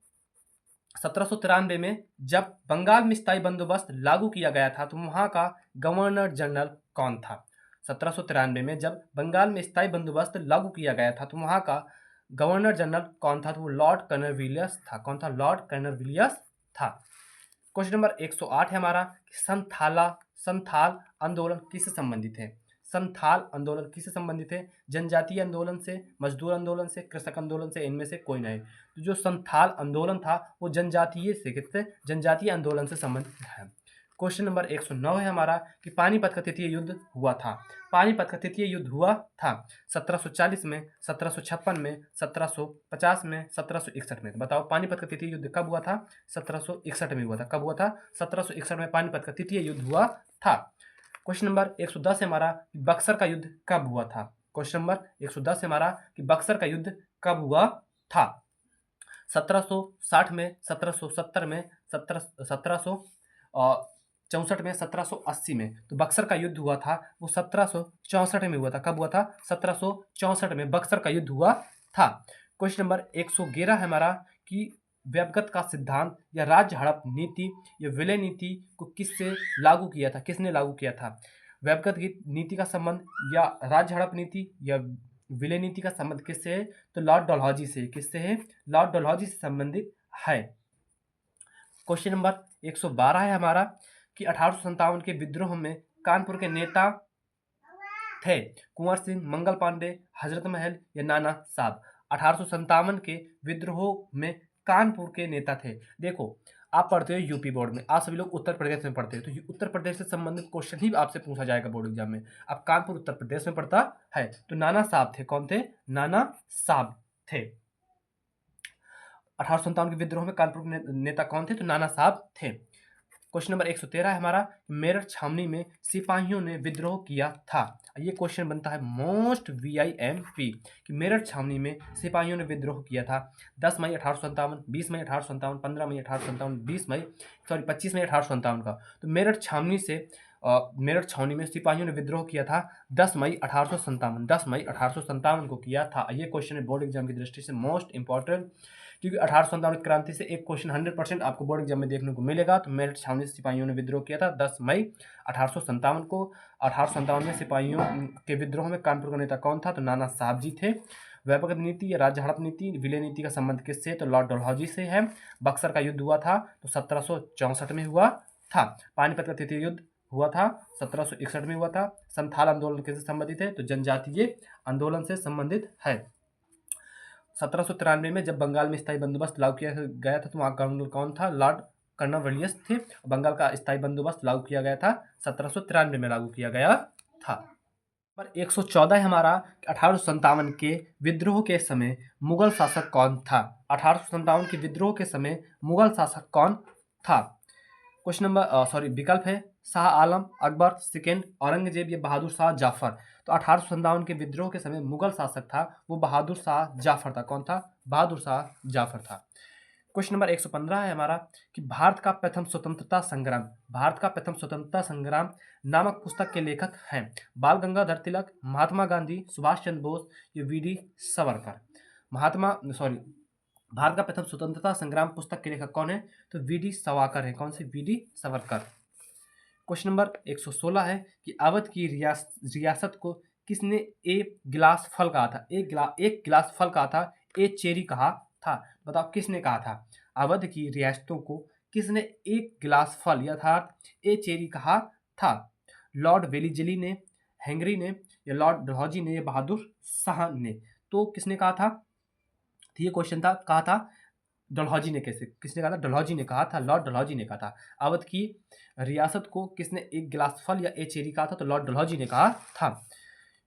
Speaker 2: 1793 में जब बंगाल में स्थायी बंदोबस्त लागू किया गया था तो वहां का गवर्नर जनरल कौन था? 1793 में जब बंगाल में स्थायी बंदोबस्त लागू किया गया था तो वहां का गवर्नर जनरल कौन था? तो वो लॉर्ड कर्नरविलियस था। कौन था? लॉर्ड कर्नरविलियस था। क्वेश्चन नंबर 108 है हमारा कि संथाल आंदोलन किससे संबंधित है? संथाल आंदोलन किससे संबंधित है? जनजातीय आंदोलन से, मजदूर आंदोलन से, कृषक आंदोलन से, इनमें से कोई नहीं। तो जो संथाल आंदोलन था वो जनजातीय आंदोलन से संबंधित है। क्वेश्चन नंबर 109 है हमारा कि पानीपत का तृतीय युद्ध हुआ था। पानीपत का तृतीय युद्ध हुआ था 1740 में, 1756 में, 1750 में, 1761 में। तो बताओ पानीपत का तृतीय युद्ध कब हुआ था? 1761 में हुआ था। कब हुआ था? 1761 में पानीपत का तृतीय युद्ध हुआ था। क्वेश्चन नंबर 110 है हमारा कि बक्सर का युद्ध कब हुआ था? क्वेश्चन नंबर 110 है हमारा कि बक्सर का युद्ध कब हुआ था? 1760 में, 1770 में, 1764 में, 1780 में। तो बक्सर का युद्ध हुआ था वो 1764 में हुआ था। कब हुआ था? 1764 में बक्सर का युद्ध हुआ था। क्वेश्चन नंबर 111 है हमारा कि व्यवगत का सिद्धांत या राज्य हड़प नीति या विलय नीति को किससे लागू किया था, किसने लागू किया था? व्यवगत की नीति का संबंध या राज्य हड़प नीति या विलय नीति का संबंध किससे है? तो लॉर्ड डलहौजी से। किससे है? लॉर्ड डलहौजी से संबंधित है। क्वेश्चन नंबर 112 है हमारा कि 1857 के विद्रोह में कानपुर के नेता थे कुंवर सिंह, मंगल पांडे, हजरत महल या नाना साहब। 1857 के विद्रोह में कानपुर के नेता थे। देखो, आप पढ़ते हो यूपी बोर्ड में, आप सभी लोग उत्तर प्रदेश में पढ़ते हो, तो ये उत्तर प्रदेश से संबंधित क्वेश्चन ही आपसे पूछा जाएगा बोर्ड एग्जाम में। अब कानपुर उत्तर प्रदेश में पड़ता है, तो नाना साहब थे। कौन थे? नाना साहब थे। 1857 के विद्रोह में कानपुर के नेता कौन थे? तो नाना साहब थे। क्वेश्चन नंबर 113 है हमारा, मेरठ छावनी में सिपाहियों ने विद्रोह किया था। ये क्वेश्चन बनता है मोस्ट VIMP कि मेरठ छावनी में सिपाहियों ने विद्रोह किया था। 10 मई 1857, 20 मई 1857, 15 मई 1857, 25 मई 1857 का। तो मेरठ छावनी में सिपाहियों ने विद्रोह किया था 10 मई 1857, 10 मई 1857 को किया था। ये क्वेश्चन बोर्ड एग्जाम की दृष्टि से मोस्ट इंपॉर्टेंट, क्योंकि 1857 क्रांति से एक क्वेश्चन 100% आपको बोर्ड एग्जाम में देखने को मिलेगा। तो मेरठ छावनी से सिपाहियों ने विद्रोह किया था 10 मई 1857 को। 1857 में सिपाहियों के विद्रोह में कानपुर का नेता कौन था? तो नाना साहब जी थे। व्यवगत नीति या राज्य हड़प नीति, विलय नीति का संबंध किससे? तो लॉर्ड डलहौजी से है। बक्सर का युद्ध हुआ था तो 1764 में हुआ था। पानीपत का तृतीय युद्ध हुआ था 1761 में हुआ था। संथाल आंदोलन किससे संबंधित है? तो जनजातीय आंदोलन से संबंधित है। 1793 में जब बंगाल में स्थायी बंदोबस्त लागू किया गया था तो वहाँ गवर्नर कौन था? लॉर्ड कर्नवालिस थे। बंगाल का स्थायी बंदोबस्त लागू किया गया था 1793 में लागू किया गया था। पर 114 है हमारा, 1857 के विद्रोह के समय मुगल शासक कौन था? 1857 के विद्रोह के समय मुगल शासक कौन था? क्वेश्चन नंबर विकल्प है शाह आलम, अकबर, सेकेंड औरंगजेब या बहादुर शाह जाफर। तो 1857 के विद्रोह के समय मुगल शासक था वो बहादुर शाह जाफर था। कौन था? बहादुर शाह जाफर था। क्वेश्चन नंबर 115 है हमारा कि भारत का प्रथम स्वतंत्रता संग्राम नामक पुस्तक के लेखक हैं बाल गंगाधर तिलक, महात्मा गांधी, सुभाष चंद्र बोस या VD सावरकर। भारत का प्रथम स्वतंत्रता संग्राम पुस्तक के लेखक कौन है? तो VD सावरकर है। कौन से? VD सावरकर। क्वेश्चन नंबर 116 है कि अवध की रियासत को किसने एक गिलास फल कहा था? एक गिलास फल कहा था, ए चेरी कहा था। बताओ किसने कहा था? अवध की रियासतों को किसने एक गिलास फल यथार्थ ए चेरी कहा था? लॉर्ड वेलीजली ने, हेनरी ने या लॉर्ड डलहौजी ने या बहादुर शाह ने? तो किसने कहा था? तो ये क्वेश्चन था, कहा था डलहौजी ने। किसने कहा था? डलहौजी ने कहा था, लॉर्ड डलहौजी ने कहा था। अवध की रियासत को किसने एक गिलास फल या ए चेरी कहा था? तो लॉर्ड डलहौजी ने कहा था।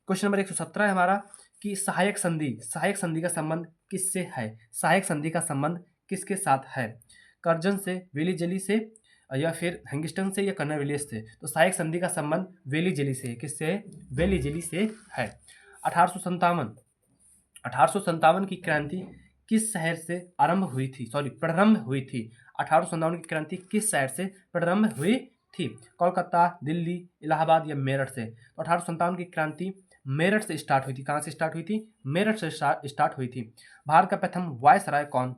Speaker 2: क्वेश्चन नंबर 117 है हमारा कि सहायक संधि का संबंध किससे है? सहायक संधि का संबंध किसके साथ है? कर्जन से, वेलीजली से या फिर हैंगिस्टन से या कर्नवालिस से? तो सहायक संधि का संबंध वेलीजली से। किससे है? वेलीजली से है। 1857 की क्रांति किस शहर से प्रारंभ हुई थी? 1857 की क्रांति किस शहर से प्रारंभ हुई थी? कोलकाता, दिल्ली, इलाहाबाद या मेरठ से? तो 1857 की क्रांति मेरठ से स्टार्ट हुई थी। कहाँ से स्टार्ट हुई थी? मेरठ से स्टार्ट हुई थी। भारत का प्रथम वायसराय कौन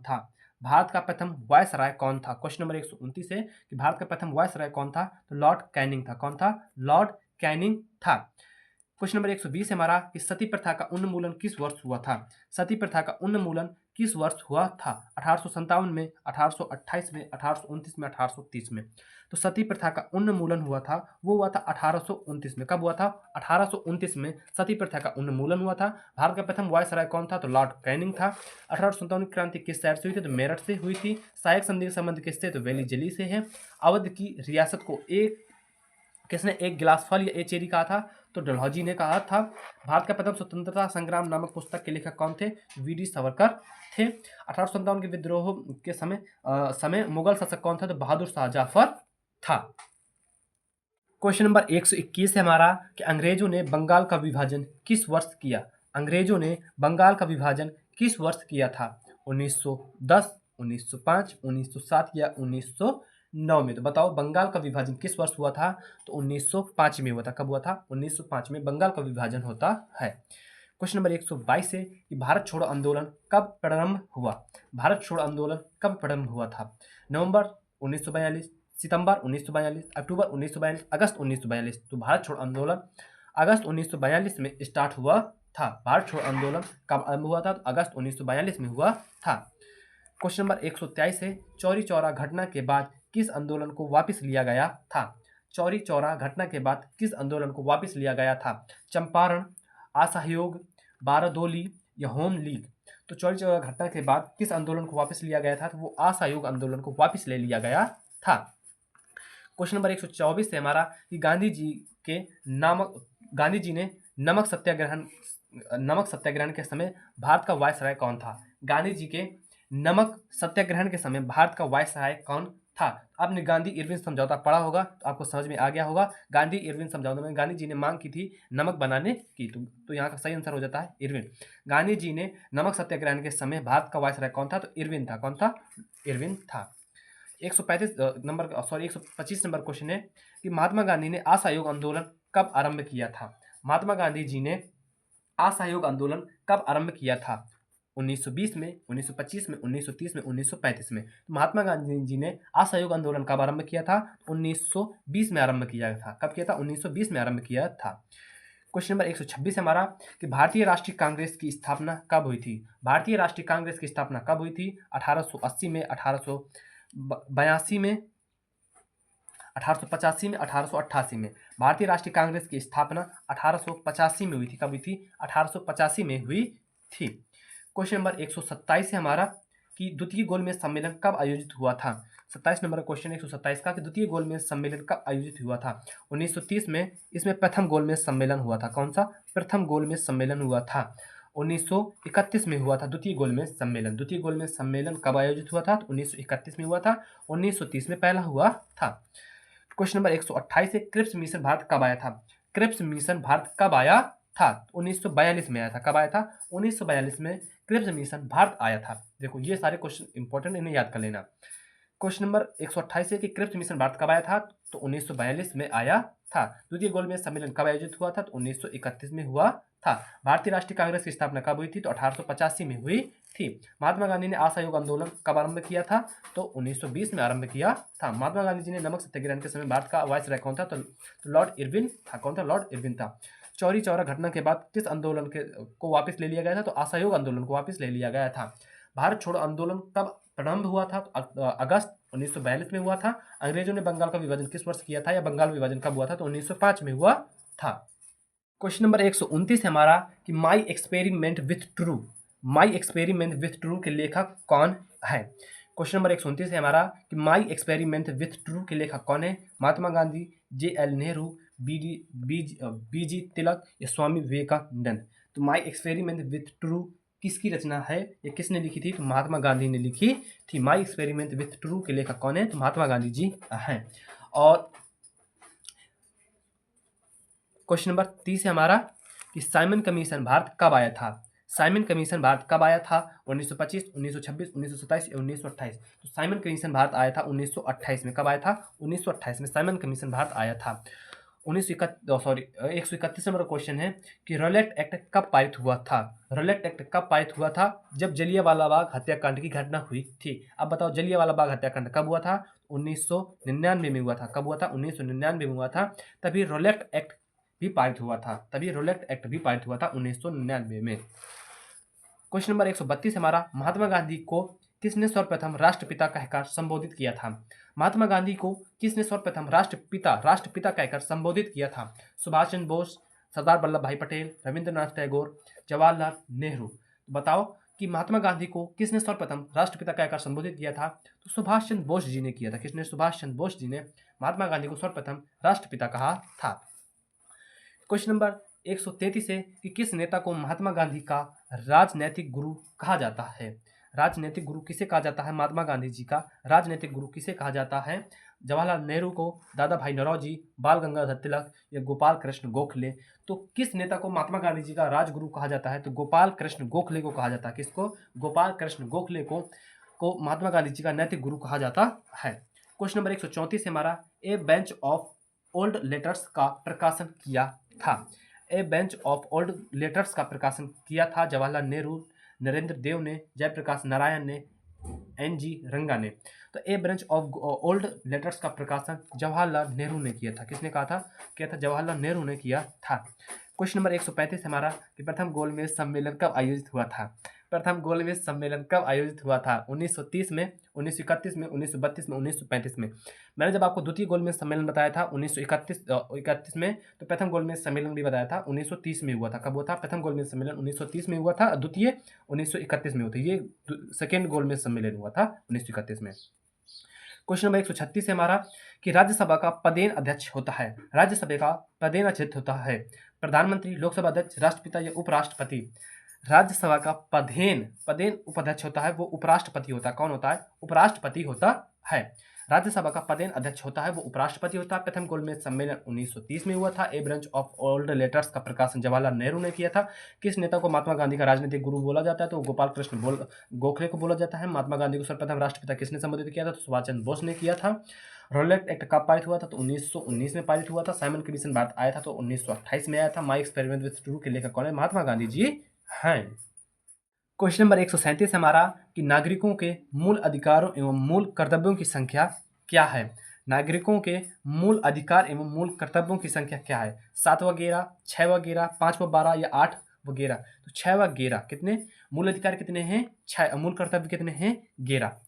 Speaker 2: था? क्वेश्चन नंबर 129 है कि भारत का प्रथम वायसराय कौन था? तो लॉर्ड कैनिंग था। कौन था? लॉर्ड कैनिंग था। क्वेश्चन नंबर 120 है हमारा कि सती प्रथा का उन्मूलन किस वर्ष हुआ था? सती प्रथा का उन्मूलन किस वर्ष हुआ था? 1857 में, 1828 में, 1829 में, 1830 में? तो सती प्रथा का उन्मूलन हुआ था, वो हुआ था 1829 में। कब हुआ था? 1829 में सती प्रथा का उन्मूलन हुआ था। भारत का प्रथम वायसराय कौन था? तो लॉर्ड कैनिंग था। 1857 की क्रांति किस शहर से हुई थी? तो मेरठ से हुई थी। सहायक संधि का संबंध किससे? तो वेलीजली से है। अवध की रियासत को किसने एक गिलास फल या ए चेरी कहा था? तो डलहौजी ने कहा था। भारत का प्रथम स्वतंत्रता संग्राम नामक पुस्तक के लेखक कौन थे? VD सावरकर थे। 1857 के विद्रोह के समय मुगल शासक कौन था? तो बहादुर शाह जाफर था। क्वेश्चन नंबर 121 है हमारा कि अंग्रेजों ने बंगाल का विभाजन किस वर्ष किया? अंग्रेजों ने बंगाल का विभाजन किस वर्ष किया था? 1910, 1905, 1907 या 1909 में? तो बताओ बंगाल का विभाजन किस वर्ष हुआ था? तो 1905 में हुआ था। कब हुआ था? 1905 में बंगाल का विभाजन होता है। क्वेश्चन नंबर 122 है कि भारत छोड़ो आंदोलन कब प्रारंभ हुआ। भारत छोड़ो आंदोलन कब प्रारंभ हुआ था। नवंबर 1942, सितंबर 1942, अक्टूबर 1942, अगस्त 1942। तो भारत छोड़ो आंदोलन अगस्त 1942 में स्टार्ट हुआ था। भारत छोड़ो आंदोलन कब आरंभ हुआ था। तो अगस्त 1942 में हुआ था। क्वेश्चन नंबर 123 है चौरी चौरा घटना के बाद किस आंदोलन को वापस लिया गया था। चौरी चौरा घटना के बाद किस आंदोलन को वापस लिया गया था। चंपारण, असहयोग, बारदोली या होम लीग। तो चौरी चौरा घटना के बाद किस आंदोलन को वापस लिया गया था। तो वो असहयोग आंदोलन को वापस ले लिया गया था। क्वेश्चन नंबर 124 है हमारा कि गांधी जी ने नमक सत्याग्रहण के समय भारत का वायसराय कौन था। गांधी जी के नमक सत्याग्रहण के समय भारत का वायसराय कौन था। आपने गांधी इरविन समझौता पढ़ा होगा तो आपको समझ में आ गया होगा। गांधी इरविन समझौता में गांधी जी ने मांग की थी नमक बनाने की। तो यहाँ का सही आंसर हो जाता है इरविन। गांधी जी ने नमक सत्याग्रहण के समय भारत का वायसराय कौन था। तो इरविन था। कौन था। इरविन था। 125 नंबर क्वेश्चन है कि महात्मा गांधी ने असहयोग आंदोलन कब आरंभ किया था। महात्मा गांधी जी ने असहयोग आंदोलन कब आरंभ किया था। 1920 में, 1925 में, 1930 में, 1935 में। तो महात्मा गांधी जी ने असहयोग आंदोलन कब आरंभ किया था। 1920 में आरंभ किया था। कब किया था। 1920 में आरंभ किया था। क्वेश्चन नंबर 126 हमारा कि भारतीय राष्ट्रीय कांग्रेस की स्थापना कब हुई थी। भारतीय राष्ट्रीय कांग्रेस की स्थापना कब हुई थी। 1880 में, 1882 में, 1885 में, 1888 में। भारतीय राष्ट्रीय कांग्रेस की स्थापना 1885 में हुई थी। कब हुई थी। 1885 में हुई थी। क्वेश्चन नंबर 127 है हमारा कि द्वितीय गोलमेज सम्मेलन कब आयोजित हुआ था। 27 नंबर क्वेश्चन 127 का कि द्वितीय गोलमेज सम्मेलन कब आयोजित हुआ था। 1930 में इसमें प्रथम गोलमेज सम्मेलन हुआ था। कौन सा। प्रथम गोलमेज सम्मेलन हुआ था। 1931 में हुआ था द्वितीय गोलमेज सम्मेलन। द्वितीय गोलमेज सम्मेलन कब आयोजित हुआ था। तो 1931 में हुआ था। 1930 में पहला हुआ था। क्वेश्चन नंबर 128 है क्रिप्स मिशन भारत कब आया था। क्रिप्स मिशन भारत कब आया था। 1942 में आया था। कब आया था। 1942 में क्रिप्स मिशन भारत आया था। देखो ये सारे क्वेश्चन इंपॉर्टेंट, इन्हें याद कर लेना। क्वेश्चन नंबर 128 है कि क्रिप्स मिशन भारत कब आया था। तो 1942 में आया था। द्वितीय गोलमेज सम्मेलन कब आयोजित हुआ था। तो 1931 में हुआ था। भारतीय राष्ट्रीय कांग्रेस की स्थापना कब हुई थी। तो 1885 में हुई थी। महात्मा गांधी ने असहयोग आंदोलन कब आरंभ किया था। तो 1920 में आरंभ किया था। महात्मा गांधी जी ने नमक सत्याग्रहण के समय भारत का वायसराय कौन था। तो लॉर्ड इरविन था। कौन था। लॉर्ड इरविन था। चौरी चौरा घटना के बाद किस आंदोलन को वापस ले लिया गया था। तो असहयोग आंदोलन को वापस ले लिया गया था। भारत छोड़ो आंदोलन कब प्रारंभ हुआ था। तो अगस्त 1942 में हुआ था। अंग्रेजों ने बंगाल का विभाजन किस वर्ष किया था या बंगाल विभाजन कब हुआ था। तो 1905 में हुआ था। क्वेश्चन नंबर 129 है हमारा कि my experiment with true. My experiment with true के लेखक कौन है। क्वेश्चन नंबर 129 है हमारा कि माई एक्सपेरिमेंट विथ ट्रू के लेखक कौन है। महात्मा गांधी, JL नेहरू, BG तिलक या स्वामी विवेकानंद। तो माई एक्सपेरिमेंट विथ ट्रू किसकी रचना है या किसने लिखी थी। तो महात्मा गांधी ने लिखी थी। माई एक्सपेरिमेंट विथ ट्रू के लेखक कौन है। तो महात्मा गांधी जी हैं। और क्वेश्चन नंबर 30 है हमारा कि साइमन कमीशन भारत कब आया था। साइमन कमीशन भारत कब आया था। 1925, 1926, 1927 या 1928। तो साइमन कमीशन भारत आया था 1928 में। कब आया था। 1928 में साइमन कमीशन भारत आया था। 131 नंबर क्वेश्चन है कि रॉलेट एक्ट कब पारित हुआ था। रॉलेट एक्ट कब पारित हुआ था। जब जलियांवाला बाग हत्याकांड की घटना हुई थी। अब बताओ जलियांवाला बाग हत्याकांड कब हुआ था। 1999 में हुआ था। कब हुआ था। 1999 में हुआ था। तभी रॉलेट एक्ट भी पारित हुआ था। 1999 में। क्वेश्चन नंबर 132 हमारा महात्मा गांधी को किसने सर्वप्रथम राष्ट्रपिता कहकर संबोधित किया था। महात्मा गांधी को किसने सर्वप्रथम राष्ट्रपिता कहकर संबोधित किया था। सुभाष चंद्र बोस, सरदार वल्लभ भाई पटेल, रविंद्रनाथ टैगोर, जवाहरलाल नेहरू। बताओ कि महात्मा गांधी को किसने सर्वप्रथम राष्ट्रपिता कहकर संबोधित किया था। तो सुभाष चंद्र बोस जी ने किया था। किसने। सुभाष चंद्र बोस जी ने महात्मा गांधी को सर्वप्रथम राष्ट्रपिता कहा था। क्वेश्चन नंबर 133 है कि किस नेता को महात्मा गांधी का राजनैतिक गुरु कहा जाता है। राजनैतिक गुरु किसे कहा जाता है। महात्मा गांधी जी का राजनैतिक गुरु किसे कहा जाता है। जवाहरलाल नेहरू को, दादा भाई नौरोजी, बाल गंगाधर तिलक या गोपाल कृष्ण गोखले। तो किस नेता को महात्मा गांधी जी का राजगुरु कहा जाता है। तो गोपाल कृष्ण गोखले को कहा जाता है। किसको। गोपाल कृष्ण गोखले को महात्मा गांधी जी का नैतिक गुरु कहा जाता है। क्वेश्चन नंबर 134 है हमारा ए बेंच ऑफ ओल्ड लेटर्स का प्रकाशन किया था। ए बेंच ऑफ ओल्ड लेटर्स का प्रकाशन किया था जवाहरलाल नेहरू, नरेंद्र देव ने, जयप्रकाश नारायण ने, एन.जी. रंगा ने। तो ए ब्रांच ऑफ ओल्ड लेटर्स का प्रकाशन जवाहरलाल नेहरू ने किया था। किसने कहा था? किया था जवाहरलाल नेहरू ने किया था। क्वेश्चन नंबर 135 हमारा कि प्रथम गोलमेज सम्मेलन कब आयोजित हुआ था? प्रथम गोलमेज सम्मेलन कब आयोजित हुआ था? 1930 में, 1931 में, 1932 में, 1935 में। मैंने जब आपको द्वितीय गोलमेज सम्मेलन बताया था 1931 में, तो प्रथम गोलमेज सम्मेलन भी बताया था 1930 में हुआ था। कब हुआ था? प्रथम गोलमेज सम्मेलन 1930 में हुआ था, द्वितीय 1931 में हुआ था। ये सेकेंड गोलमेज सम्मेलन हुआ था 1931 में। क्वेश्चन नंबर 136 है हमारा कि राज्यसभा का पदेन अध्यक्ष होता है। राज्यसभा का पदेन अध्यक्ष होता है प्रधानमंत्री, लोकसभा अध्यक्ष, राष्ट्रपिता या उपराष्ट्रपति। राज्यसभा का पदेन उपाध्यक्ष होता है, वो उपराष्ट्रपति होता है। कौन होता है? उपराष्ट्रपति होता है। राज्यसभा का पदेन अध्यक्ष होता है, वो उपराष्ट्रपति होता है। प्रथम गोलमेज सम्मेलन 1930 में हुआ था। ए ब्रांच ऑफ ओल्ड लेटर्स का प्रकाशन जवाहरलाल नेहरू ने किया था। किस नेता को महात्मा गांधी का राजनीतिक गुरु बोला जाता है? तो गोपाल कृष्ण गोखले को बोला जाता है। महात्मा गांधी को सर्वप्रथम राष्ट्रपिता किसने संबोधित किया था? तो सुभाष चंद्र बोस ने किया था। रोलेट एक्ट कब पारित हुआ था? तो 1919 में पारित हुआ था। साइमन कमीशन भारत आया था तो 1928 में आया था। माई एक्सपेरिमेंट विथ ट्रू के लेखक कौन है? महात्मा गांधी जी हैं। क्वेश्चन नंबर 137 हमारा कि नागरिकों के मूल अधिकारों एवं मूल कर्तव्यों की संख्या क्या है? नागरिकों के मूल अधिकार एवं मूल कर्तव्यों की संख्या क्या है? 7 वगैरह, 6 वगैरह, 5 व 12 या 8 वगैरह? तो 6 वगैरह। कितने मूल अधिकार कितने हैं? 6। मूल कर्तव्य कितने हैं? 11।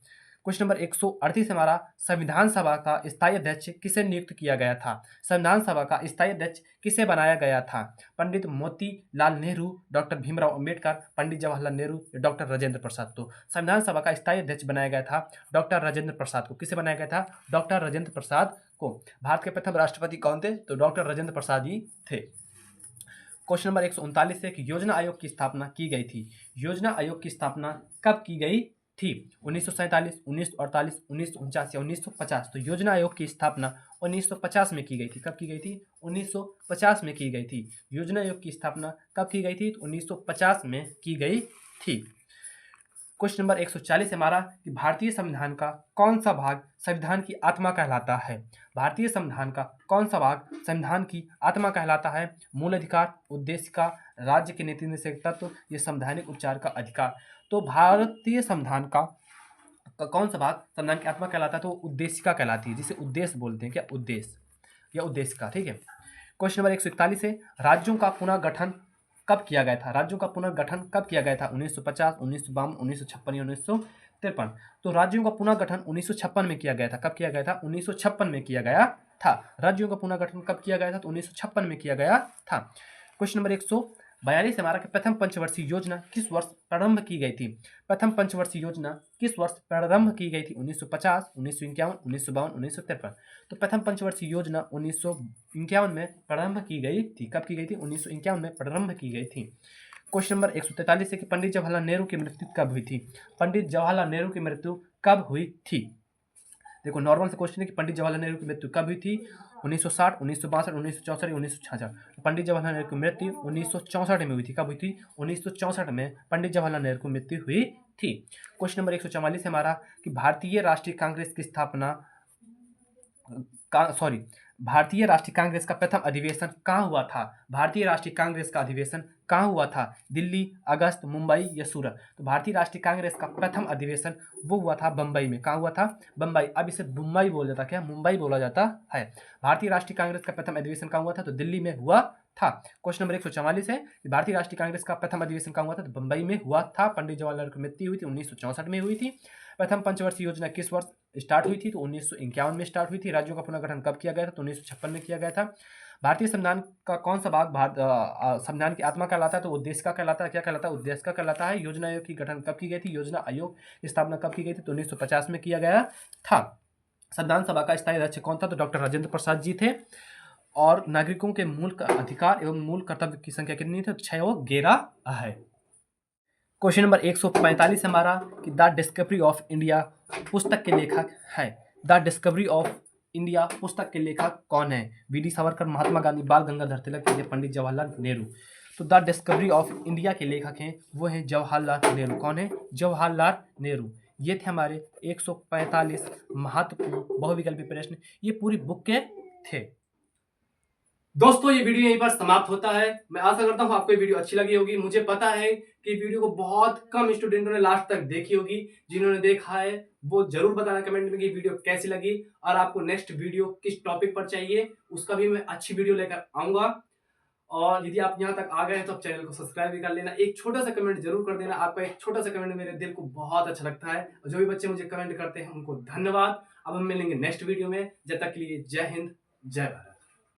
Speaker 2: क्वेश्चन नंबर 138 हमारा संविधान सभा का स्थायी अध्यक्ष किसे नियुक्त किया गया था? संविधान सभा का स्थायी अध्यक्ष किसे बनाया गया था? पंडित मोतीलाल नेहरू, डॉक्टर भीमराव अंबेडकर, पंडित जवाहरलाल नेहरू, डॉक्टर राजेंद्र प्रसाद। तो संविधान सभा का स्थायी अध्यक्ष बनाया गया था डॉक्टर राजेंद्र प्रसाद को। किसे बनाया गया था? डॉक्टर राजेंद्र प्रसाद को। भारत के प्रथम राष्ट्रपति कौन थे? तो डॉक्टर राजेंद्र प्रसाद ही थे। क्वेश्चन नंबर 139 है कि योजना आयोग की स्थापना की गई थी। योजना आयोग की स्थापना कब की गई थी? 1947, 1948, 1949 या 1950। तो योजना आयोग की स्थापना 1950 में की गई थी। कब की गई थी? 1950 में की गई थी। योजना आयोग की स्थापना कब की गई थी? तो 1950 में की गई थी। क्वेश्चन नंबर 140 हमारा कि भारतीय संविधान का कौन सा भाग संविधान की आत्मा कहलाता है? भारतीय संविधान का कौन सा भाग संविधान की आत्मा कहलाता है? मूल अधिकार, उद्देशिका, राज्य के नीति निषेध तत्व, ये संवैधानिक उपचार का अधिकार। तो भारतीय संविधान का कौन सा भाग संविधान की आत्मा कहलाता है? तो उद्देशिका कहलाती है, जिसे उद्देश्य बोलते हैं। क्या? उद्देश्य या उद्देशिका। ठीक है। क्वेश्चन नंबर 141 है राज्यों का पुनर्गठन कब किया गया था? राज्यों का पुनर्गठन कब किया गया था? 1950, 1952, 1956 या 1953। तो राज्यों का पुनर्गठन 1956 में किया गया था। कब किया गया था? 1956 में किया गया था। राज्यों का पुनर्गठन कब किया गया था? तो 1956 में किया गया था। क्वेश्चन नंबर 142 हमारा कि प्रथम पंचवर्षीय योजना किस वर्ष प्रारंभ की गई थी? प्रथम पंचवर्षीय योजना किस वर्ष प्रारंभ की गई थी? 1950, 1951, 1952, 1953। तो प्रथम पंचवर्षीय योजना 1951 में प्रारंभ की गई थी। कब की गई थी? 1951 में प्रारंभ की गई थी। क्वेश्चन नंबर 143 है कि पंडित जवाहरलाल नेहरू की मृत्यु कब हुई थी? पंडित जवाहरलाल नेहरू की मृत्यु कब हुई थी? देखो नॉर्मल से क्वेश्चन है कि पंडित जवाहरलाल नेहरू की मृत्यु कब हुई थी? 1960, 1962, 1964 या 1966। पंडित जवाहरलाल नेहरू की मृत्यु 1964 में हुई थी। कब हुई थी? 1964 में पंडित जवाहरलाल नेहरू की मृत्यु हुई थी। क्वेश्चन नंबर 144 हमारा कि भारतीय राष्ट्रीय कांग्रेस की स्थापना भारतीय राष्ट्रीय कांग्रेस का प्रथम अधिवेशन कहाँ हुआ था? भारतीय राष्ट्रीय कांग्रेस का अधिवेशन कहाँ हुआ था? दिल्ली, अगस्त, मुंबई या सूरत? तो भारतीय राष्ट्रीय कांग्रेस का प्रथम अधिवेशन वो हुआ था बम्बई में। कहाँ हुआ था? बम्बई। अब इसे मुंबई बोला जाता, क्या मुंबई बोला जाता है। भारतीय राष्ट्रीय कांग्रेस का प्रथम अधिवेशन कहाँ हुआ था? तो दिल्ली में हुआ था। क्वेश्चन नंबर 144 है कि भारतीय राष्ट्रीय कांग्रेस का प्रथम अधिवेशन कहाँ हुआ था? तो बम्बई में हुआ था। पंडित जवाहरलाल की मृत्यु हुई थी 1964 में हुई थी। प्रथम पंचवर्षीय योजना किस वर्ष स्टार्ट हुई थी? तो 1951 में स्टार्ट हुई थी। राज्यों का पुनर्गठन कब किया गया था? तो 1956 में किया गया था। भारतीय संविधान का कौन सा भाग संविधान की आत्मा कहलाता है? तो उद्देशिका कहलाता है। क्या कहलाता है? उद्देशिका कहलाता है। योजना आयोग की गठन कब की गई थी? योजना आयोग की स्थापना कब की गई थी? तो 1950 में किया गया था। संविधान सभा का स्थायी अध्यक्ष कौन था? तो डॉक्टर राजेंद्र प्रसाद जी थे। और नागरिकों के मूल अधिकार एवं मूल कर्तव्य की संख्या कितनी थी? 6 और 11 है। क्वेश्चन नंबर 145 हमारा कि द डिस्कवरी ऑफ इंडिया पुस्तक के लेखक है। द डिस्कवरी ऑफ इंडिया पुस्तक के लेखक कौन है? वी.डी. सावरकर, महात्मा गांधी, बाल गंगाधर तिलक या पंडित जवाहरलाल नेहरू? तो द डिस्कवरी ऑफ इंडिया के लेखक हैं वो हैं जवाहरलाल नेहरू। कौन है? जवाहरलाल नेहरू। ये थे हमारे 145 महत्वपूर्ण बहुविकल्पी प्रश्न। ये पूरी बुक के थे।
Speaker 1: दोस्तों ये वीडियो यहीं पर समाप्त होता है। मैं आशा करता हूँ आपको ये वीडियो अच्छी लगी होगी। मुझे पता है कि वीडियो को बहुत कम स्टूडेंटों ने लास्ट तक देखी होगी। जिन्होंने देखा है वो जरूर बताना कमेंट में कि वीडियो कैसी लगी और आपको नेक्स्ट वीडियो किस टॉपिक पर चाहिए, उसका भी मैं अच्छी वीडियो लेकर आऊंगा। और यदि आप यहाँ तक आ गए हैं तो आप चैनल को सब्सक्राइब भी कर लेना। एक छोटा सा कमेंट जरूर कर देना। आपका एक छोटा सा कमेंट मेरे दिल को बहुत अच्छा लगता है। और जो भी बच्चे मुझे कमेंट करते हैं उनको धन्यवाद। अब हम मिलेंगे नेक्स्ट वीडियो में। जब तक के लिए जय हिंद, जय भारत।